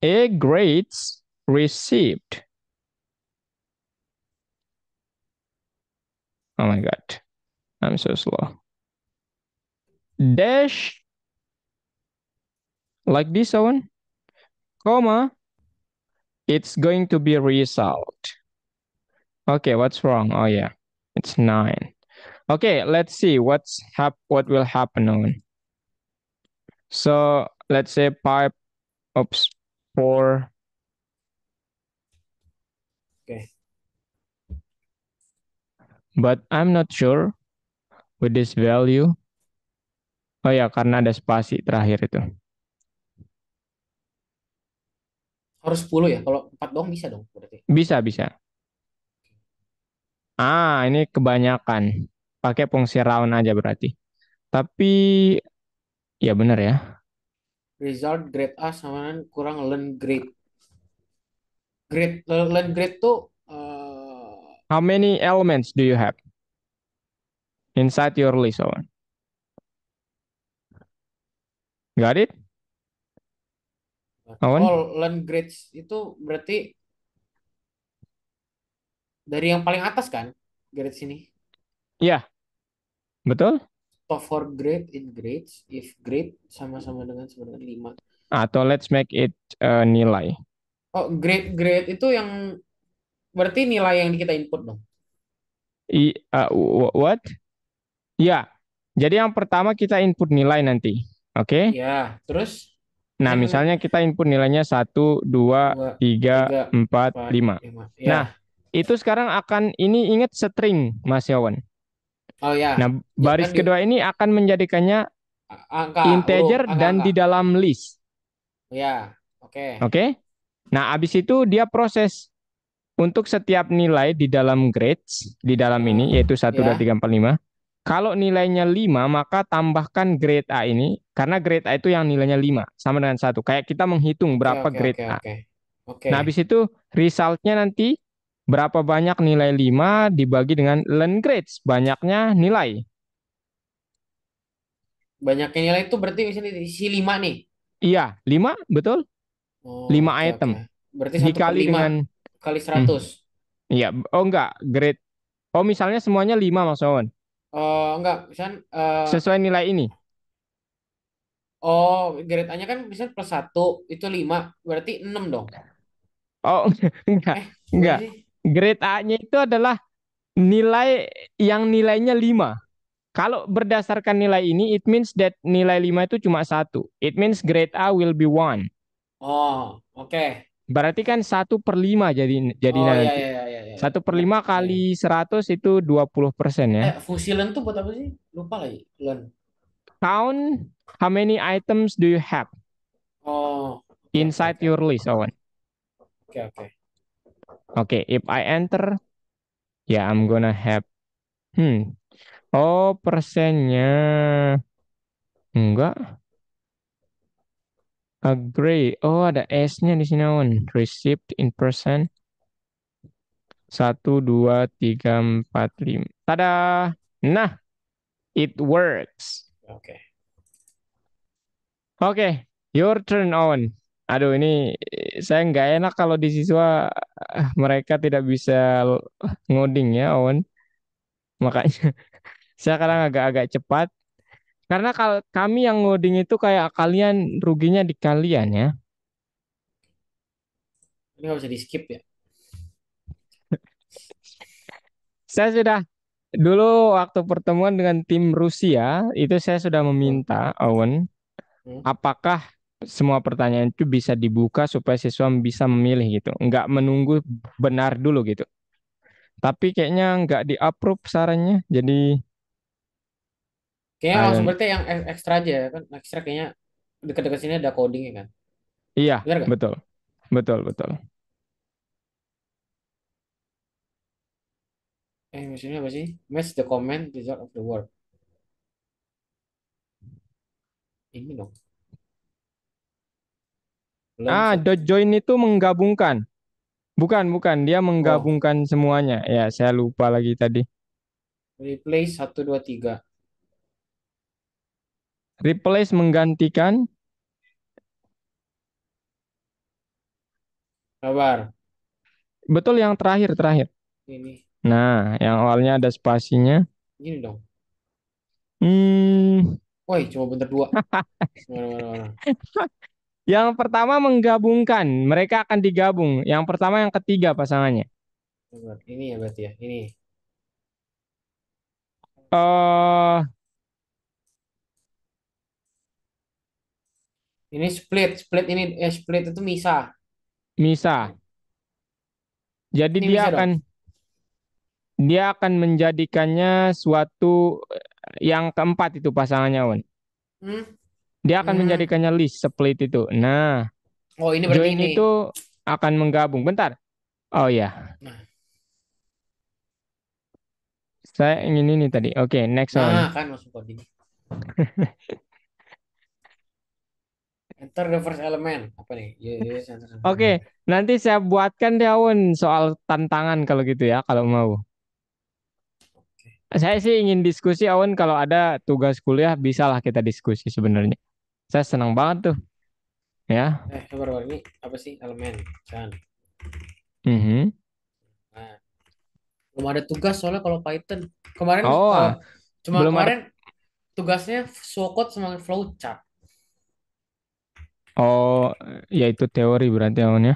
A grades received. Oh my God, I'm so slow. Dash, like this one, comma, it's going to be result. Okay, what's wrong? Oh yeah, it's 9. Okay, let's see what will happen on. So let's say pipe, oops, 4. Oke. But I'm not sure with this value. Oh ya, karena ada spasi terakhir itu. Harus 10 ya. Kalau 4 dong bisa dong berarti. Bisa, bisa. Ah, ini kebanyakan. Pakai fungsi round aja berarti. Tapi, ya benar ya. Result grade A sama kurang learn grade. Grade, learn grade tuh How many elements do you have inside your list, Owen? Got it, oh, Owen? learn grades itu berarti dari yang paling atas kan? Grades ini. Iya, betul. Top for grade in grades if grade sama dengan 5. Atau let's make it nilai. Oh, grade itu yang berarti nilai yang kita input dong. What? Ya, jadi yang pertama kita input nilai nanti. Oke? Ya, terus Nah, kan misalnya kita input nilainya satu, 2, dua, 3, tiga, 4, empat, 5. 5. Nah, Ya. itu sekarang akan, ini ingat string, Mas Yawan. Oh ya. Nah, Jangan baris kedua ini akan menjadikannya angka, huruf, integer dan angka. di dalam list. Ya. Oke. Oke? Nah, habis itu dia proses untuk setiap nilai di dalam grades, di dalam Eh, ini, yaitu satu, 2, ya. 3, 4, 5. Kalau nilainya 5, maka tambahkan grade A ini, karena grade A itu yang nilainya 5, sama dengan satu. Kayak kita menghitung Oke, berapa oke, grade oke, A. oke. Oke. Nah, habis itu resultnya nanti berapa banyak nilai 5 dibagi dengan learn grades, banyaknya nilai. Banyaknya nilai itu berarti misalnya isi 5 nih. Iya, 5 betul. Oh, 5 oke, item oke. Berarti satu per dikali lima dengan kali hmm, 100. iya, oh enggak, grade. Oh, misalnya semuanya 5 Mas Wawan. Enggak, misalnya Sesuai nilai ini. grade A-nya kan misalnya plus 1 itu 5 berarti 6 dong. Oh, enggak. Gimana Enggak. sih? Grade A-nya itu adalah nilai yang nilainya 5. Kalau berdasarkan nilai ini, it means that nilai 5 itu cuma satu. It means grade A will be one. Oh, oke. Berarti kan 1/5 jadi Oh, ya, nanti. ya, ya, ya, ya, ya. Satu per Nah, 5 ya. kali 100 itu 20% ya. Fungsi learn tuh buat apa sih? Lupa lagi. Learn. Count how many items do you have Oh, oke, oke, inside oke. your list, Owen. Oke, oke. Oke, if I enter, ya I'm gonna have. Hmm. Oh, persennya. Enggak. Agree. Oh, ada S-nya di sini, Owen. Received in percent. 1, 2, 3, 4, 5. Tada. Nah, it works. Oke. Oke, your turn, Owen. Aduh, ini saya nggak enak kalau di siswa mereka tidak bisa ngoding ya, Owen. Makanya saya kadang agak-agak cepat. Karena kalau kami yang ngoding itu kayak kalian ruginya di kalian ya. Ini nggak bisa di skip ya. Saya sudah dulu waktu pertemuan dengan tim Rusia itu saya sudah Hmm. meminta Owen, Hmm. apakah semua pertanyaan itu bisa dibuka supaya siswa bisa memilih gitu, nggak menunggu benar dulu gitu. Tapi kayaknya nggak di-approve sarannya, jadi Kayaknya I langsung don't. berarti yang ekstra aja ya kan. Ekstra kayaknya dekat-dekat sini ada coding ya kan. Iya, Benar gak? betul, betul, betul. Maksudnya apa sih? Match the comment result of the work. Ini dong. Learn Dot satu. join itu menggabungkan. Bukan, bukan, dia Oh, menggabungkan semuanya. Ya, saya lupa lagi tadi. replace 1, 2, 3. Replace menggantikan. Kabar. Betul yang terakhir. Ini. Nah, yang awalnya ada spasinya. Gini dong. Hmm, Woi, cuma bentar dua. Mana, mana, mana. yang pertama menggabungkan. Mereka akan digabung. Yang pertama, yang ketiga pasangannya. Kabar. Ini ya berarti ya. Ini. Eh, Ini split. Split ini. Split itu misah. misah. Jadi Ini misah dong. dia akan menjadikannya suatu yang keempat itu pasangannya, Wan. Hmm? Dia akan Hmm. menjadikannya list split itu. Nah, Oh, ini berarti join ini. itu akan menggabung. Bentar. Oh ya, Nah, saya ingin ini tadi. Oke, next nah one. kan langsung coding. Enter the first element. Apa nih? Yes, enter the first Oke, element. nanti saya buatkan deh Awan soal tantangan kalau gitu ya, kalau mau. Saya sih ingin diskusi Awan kalau ada tugas kuliah bisalah kita diskusi sebenarnya. Saya senang banget tuh, ya. Sabar, sabar. Ini apa sih elemen? Chan. Mhm. Nah, belum ada tugas soalnya kalau Python. Kemarin Oh, cuma belum ada. kemarin tugasnya show code sama flowchart. Oh, ya itu teori berarti Awan ya.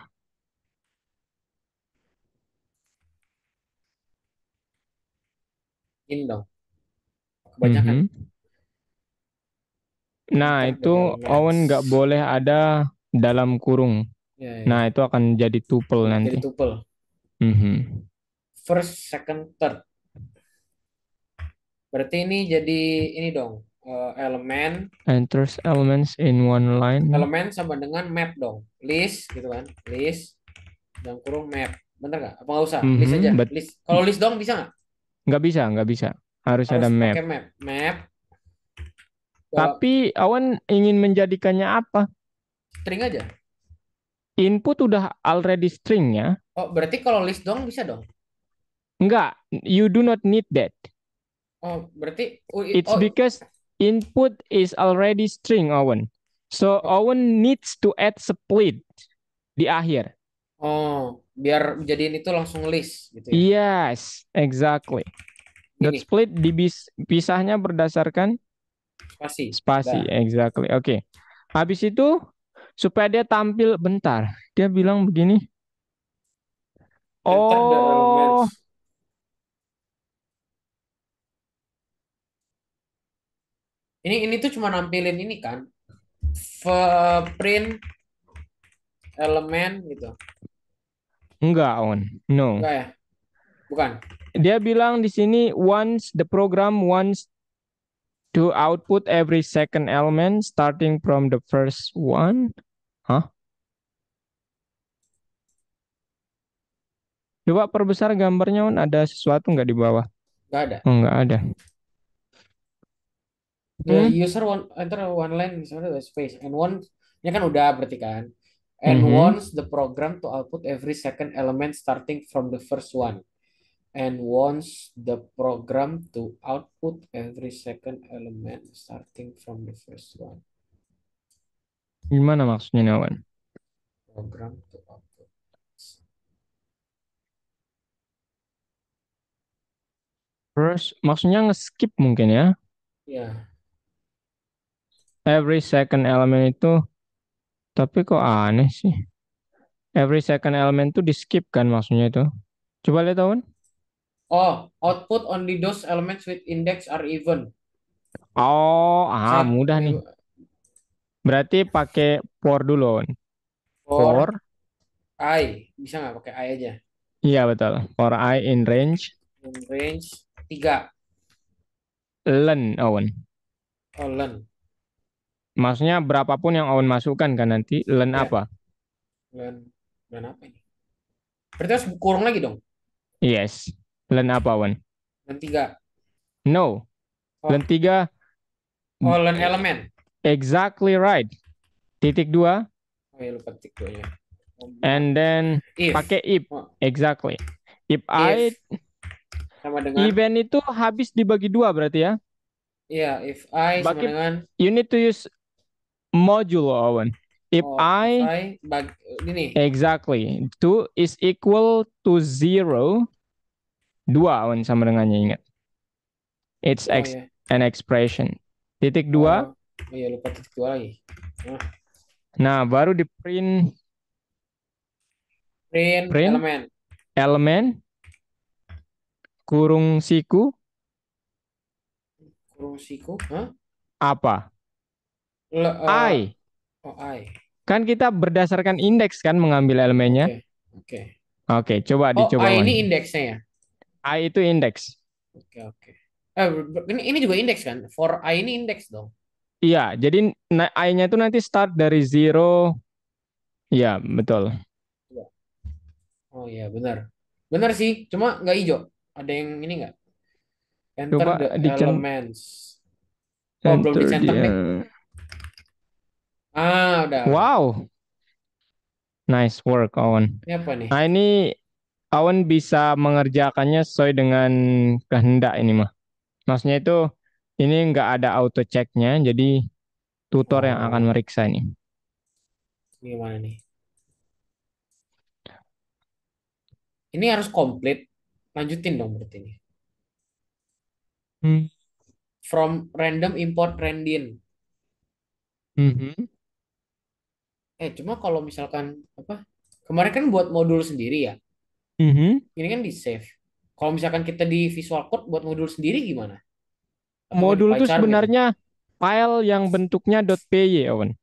Ini dong. Kebanyakan. Mhm. Nah, Enter itu the Owen nggak elements. boleh ada dalam kurung. Ya, Nah, ya. itu akan jadi tuple nanti. Jadi tuple. Mhm. First, second, third. Berarti ini jadi ini dong. Elemen, Enters elements in one line. elemen sama dengan map dong. List gitu kan. List dan kurung map. Bener nggak? Apa nggak usah? List aja. Mhm. List. Kalau list dong bisa nggak? Nggak bisa, nggak bisa. Harus Harus ada map. pakai map. Map dalam Tapi Owen ingin menjadikannya apa? string aja. Input udah already string ya. Oh, berarti kalau list dong bisa dong. Nggak, you do not need that. Oh, berarti It's oh, because input is already string, Owen. So oh, Owen needs to add split di akhir. oh, biar jadiin itu langsung list gitu ya. Yes, exactly. Dot Gini, split dipisahnya berdasarkan spasi. spasi, Dah. exactly. Oke. Habis itu supaya dia tampil bentar. Dia bilang begini. Enter the Oh, elements. Ini tuh cuma nampilin ini kan. Print elemen gitu. enggak, On. No. Enggak ya? Bukan. Dia bilang di sini once the program wants to output every second element starting from the first one. Hah? Coba perbesar gambarnya, On. Ada sesuatu nggak di bawah? Enggak ada. Oh, nggak ada. The Hmm? user enter one line misalnya the space and once ini kan udah berarti kan. And Mhm. wants the program to output every second element starting from the first one. And wants the program to output every second element starting from the first one. Gimana maksudnya, Nawan? Program to output. Terus maksudnya nge-skip mungkin ya. Ya. Every second element itu, tapi kok aneh sih. Every second element itu di-skip kan maksudnya itu. Coba lihat, Nawan. Oh, output only those elements with index are even. Oh, Saat mudah nih. Berarti pakai for dulu, Nawan. For, for I bisa nggak pakai I aja? iya betul. For I in range, In range 3. len, Nawan. Oh, len. Maksudnya berapapun yang Nawan masukkan kan nanti, len Ya, apa? len. Len apa ini? Berarti harus kurung lagi dong. Yes. Len apa, Nawan? Len 3. No. Len Oh, 3, oh, len elemen. exactly right. Titik 2, Oh ya lupa titik duanya. Oh, and then if. pakai if. Oh, Exactly. If I if sama dengan event itu habis dibagi dua berarti ya. ya if I sama Bagi dengan you need to use module, Owen. If if I I ini. exactly 2 is equal to 0, 2 Owen sama dengannya ingat. It's Oh ya. an expression. Titik Oh, 2. oh ya lupa titik 2 lagi. Nah, Nah, baru di print print print elemen. element kurung siku Kurung siku. Hah? apa? I. Oh I. Kan kita berdasarkan indeks kan mengambil elemennya. Oke. Oke. Oke, coba Oh, dicoba, I Wan. ini indeksnya ya. I itu indeks. Oke, oke. Ini juga indeks kan? For I ini indeks dong. Iya, jadi I-nya itu nanti start dari zero. Iya, betul. Iya. Oh iya benar. Benar sih, cuma nggak hijau. Ada yang ini nggak? Enter Coba the elements. Oh belum enter dicenter dia. deh. Udah. Wow, nice work, Awan. Ini apa nih? Nah, ini Awan bisa mengerjakannya sesuai dengan kehendak ini mah. Maksudnya itu ini nggak ada auto checknya, jadi tutor yang akan Oh, meriksa ini. ini gimana nih? Ini harus komplit. Lanjutin dong berarti ini. Hmm. From random import randin. Mhm. Cuma kalau misalkan apa? Kemarin kan buat modul sendiri ya. Mhm. Ini kan di save. Kalau misalkan kita di Visual Code buat modul sendiri gimana? Atau nggak di Modul itu PyCharm gitu? sebenarnya file yang bentuknya .py, Awan.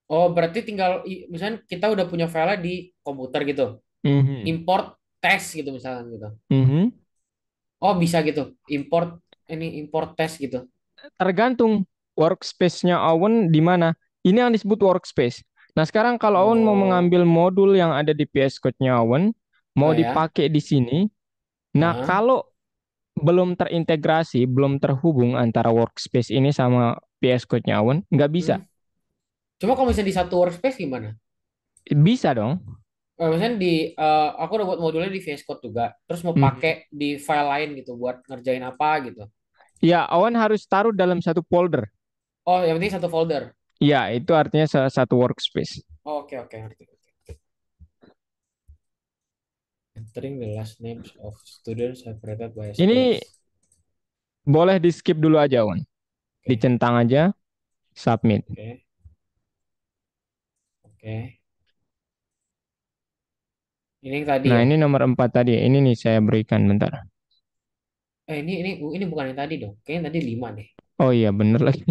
Oh, berarti tinggal misalnya kita udah punya file di komputer gitu. Mhm. Import test gitu misalkan gitu. Mhm. Oh, bisa gitu. Import ini import test gitu. Tergantung workspace-nya Awan di mana. Ini yang disebut workspace. Nah, sekarang kalau Awan mau Oh, mengambil modul yang ada di VS Code-nya Awan, mau ah ya. dipakai di sini. Nah, Ah. kalau belum terintegrasi, belum terhubung antara workspace ini sama VS Code-nya Awan, nggak bisa. Hmm. Cuma kalau misalnya di satu workspace gimana? Bisa dong. Misalnya aku udah buat modulnya di VS Code juga. Terus mau pakai Mhm. di file lain gitu buat ngerjain apa gitu. Ya, Awan harus taruh dalam satu folder. Oh, yang penting satu folder. Ya, itu artinya satu workspace. Oh, oke oke ngerti. Entering the last names of students separated by a Ini space. boleh di skip dulu aja, Awan. Oke, Dicentang aja, submit. oke, oke. Ini yang tadi Nah, ya. ini nomor 4 tadi. Ini nih saya berikan bentar. Ini bukan yang tadi dong. Kayaknya tadi 5 deh. Oh iya, bener lagi.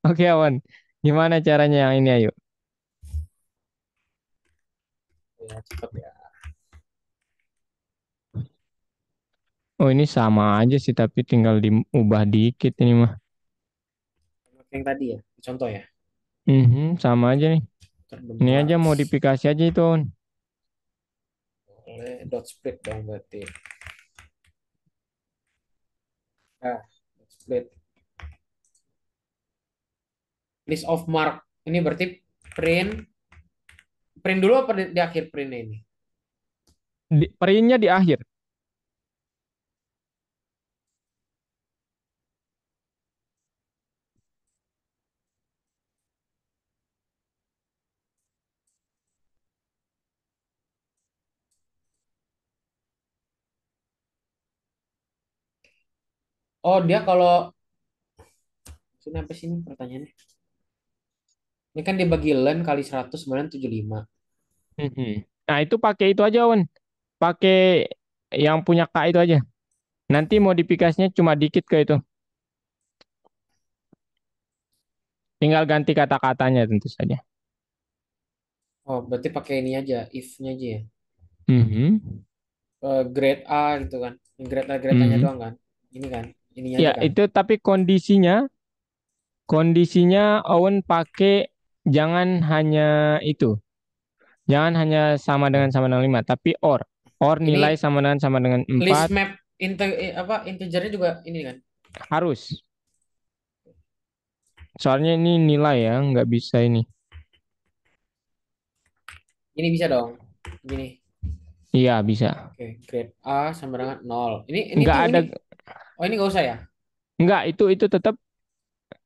Oke, Awan. Gimana caranya yang ini, ayo? Ya, cepet ya. Oh, ini sama aja sih, tapi tinggal diubah dikit ini mah. Yang tadi ya. Contoh ya. Sama aja nih. Ntar the Ini aja marks. modifikasi aja itu, Awan. Boleh dot split dong berarti. Ah, dot split. List of mark. Ini berarti print. Print dulu apa di akhir printnya ini? Printnya di akhir. Oh, dia kalau sini apa sih ini pertanyaannya? Ini kan dibagi len kali 100 sebenarnya 75. Mhm. Nah, itu pakai itu aja, Wan. Pakai yang punya K itu aja. Nanti modifikasinya cuma dikit ke itu. Tinggal ganti kata-katanya tentu saja. Oh, berarti pakai ini aja, if-nya aja ya. Mhm. Grade A gitu kan. Grade A-nya Mhm. doang kan. Ini kan, ininya Ya, aja kan. itu tapi kondisinya Owen pakai jangan hanya itu. Jangan hanya Oke. sama dengan 5, tapi or. Or nilai Ini sama dengan list 4 map integernya juga ini kan. harus. Soalnya ini nilai ya, nggak bisa ini. Ini bisa dong. Gini. Iya, bisa. Oke, grade A sama dengan 0. Ini Nggak tuh ada, ini nggak usah ya. nggak itu tetap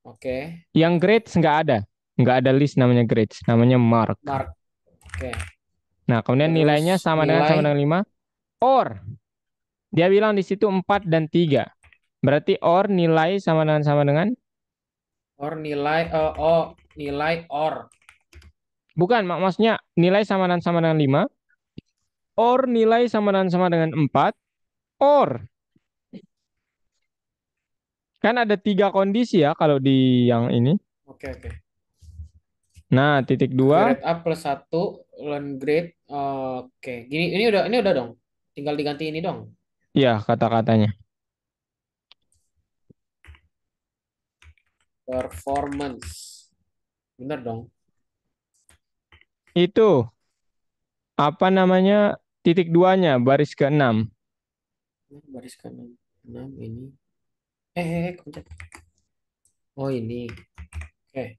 Oke. yang grades nggak ada. Nggak ada list namanya grades, namanya mark. Mark. Oke. Nah, kemudian Terus nilainya nilai sama dengan 5. Or, dia bilang di situ 4 dan 3. Berarti or nilai sama dengan or nilai oh nilai or. bukan, maksudnya nilai sama dengan 5. Or nilai sama dengan 4. Or, kan ada 3 kondisi ya kalau di yang ini. Oke, oke. Nah, titik 2, Grade A plus 1 learn grade. Oke. Ini udah dong. Tinggal diganti ini dong. ya kata-katanya. Performance. Bener dong. Itu apa namanya titik duanya baris ke-6. Baris kanan 6 ini. Kepencet. Oh, ini. Oke.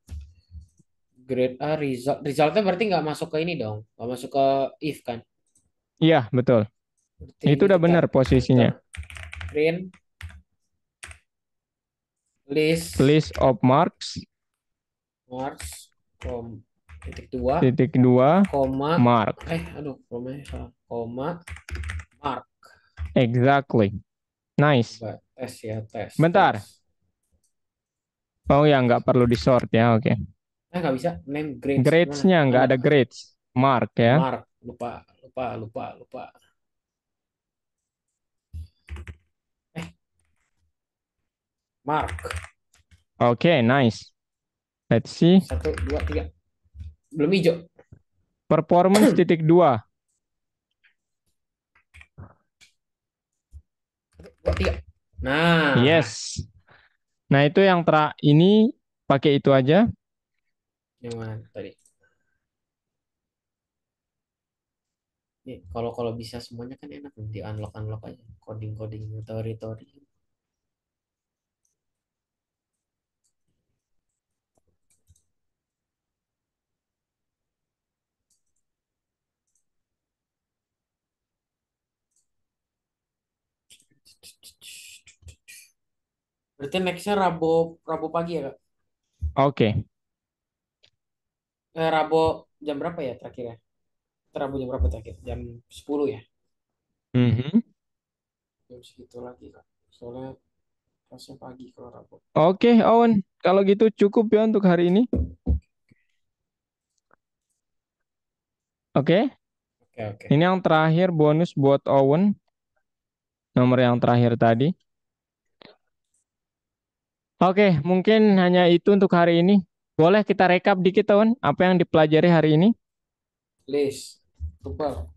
Grade A resultnya berarti nggak masuk ke ini dong, nggak masuk ke if kan? Iya, betul. Berarti Itu ini udah kita benar posisinya. enter print list List of marks, marks kom titik dua titik dua, koma mark. aduh komanya salah koma mark. Exactly. Nice. Coba tes ya, tes. Bentar. Oh ya, nggak perlu di sort ya. Oke. Nggak bisa name grades gimana, Grades-nya nggak mana ada grades. Mark ya. mark, lupa lupa lupa lupa. eh Mark Oke, nice. Let's see. satu dua tiga, belum hijau. Performance titik dua. Satu dua tiga, nah Yes. Nah, itu yang ini pakai itu aja. yang mana tadi. Nih, kalau kalau bisa semuanya kan enak, di unlock unlock aja, coding coding teori teori. Berarti nextnya Rabu, Rabu pagi ya kak? Oke. Rabu jam berapa ya terakhir ya? Rabu jam berapa terakhir? Jam 10 ya? Mhm. Jam segitu lagi kak. Soalnya kelasnya pagi kalau Rabu. Oke, Owen. Kalau gitu cukup ya untuk hari ini. Oke. Oke oke. Ini yang terakhir bonus buat Owen. Nomor yang terakhir tadi. Oke, mungkin hanya itu untuk hari ini. Boleh kita rekap dikit, Owen, apa yang dipelajari hari ini? List. Tuple.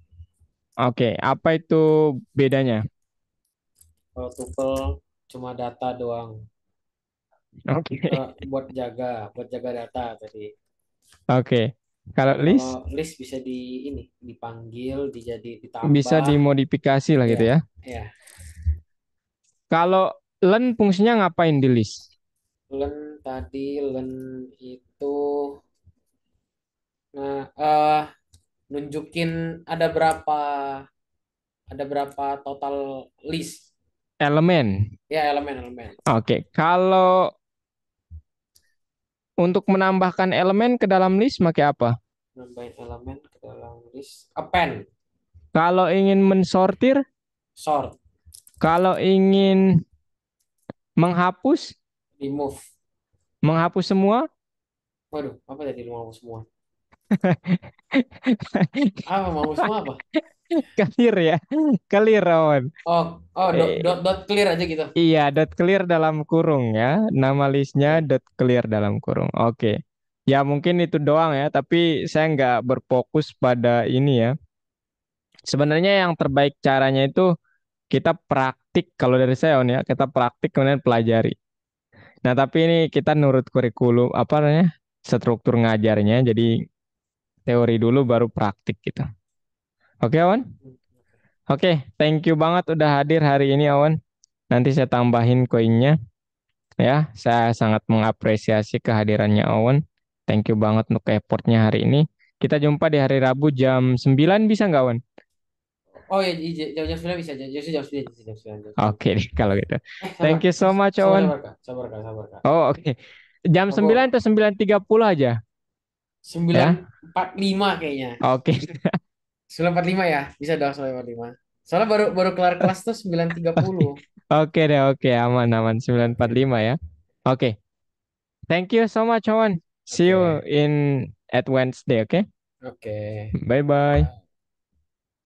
Oke, apa itu bedanya? Kalau tuple cuma data doang. Oke. Buat jaga data tadi. Oke. Kalau Kalau list list bisa di ini, dipanggil, bisa ditambah. dimodifikasi lah Ya, gitu ya. ya. Kalau len fungsinya ngapain di list? Len itu nah nunjukin ada berapa total list, Elemen. ya elemen-elemen. Oke, kalau untuk menambahkan elemen ke dalam list pakai apa? Nambahin elemen ke dalam list, append, Kalau ingin mensortir, sort, kalau ingin menghapus, remove. menghapus semua. Waduh, apa tadi lu mau semua? Apa mau semua apa? Clear ya, clear Rawan. Oh, oh, Eh, dot clear aja gitu. iya, dot clear dalam kurung ya. Nama listnya Oke. dot clear dalam kurung. Oke. Ya mungkin itu doang ya, tapi saya nggak berfokus pada ini ya. Sebenarnya yang terbaik caranya itu kita praktik, kalau dari saya On ya, kita praktik kemudian pelajari. Nah, tapi ini kita nurut kurikulum, apa namanya, struktur ngajarnya, jadi teori dulu baru praktik gitu. Oke, Awan? Oke, thank you banget udah hadir hari ini, Awan. Nanti saya tambahin koinnya ya. Saya sangat mengapresiasi kehadirannya Awan. Thank you banget untuk effortnya hari ini. Kita jumpa di hari Rabu jam 9 bisa nggak, Awan? Oh ya, jam 9 bisa, jam 9, jam 9. Oke deh kalau gitu. Sabar, Thank you so much, sabar, Awan. sabar kak, sabar kak, sabar kak. Oh, oke. Jam Aku 9 atau 9.30 aja, sembilan ya? empat lima kayaknya. Oke. 9.45 ya, bisa dong 9.45. Soalnya baru baru kelar kelas tuh 9.30. Oke deh, oke. Aman, aman. sembilan empat Oke, lima ya. Oke. Thank you so much, Awan. See you oke, in at Wednesday, oke? oke. Bye-bye.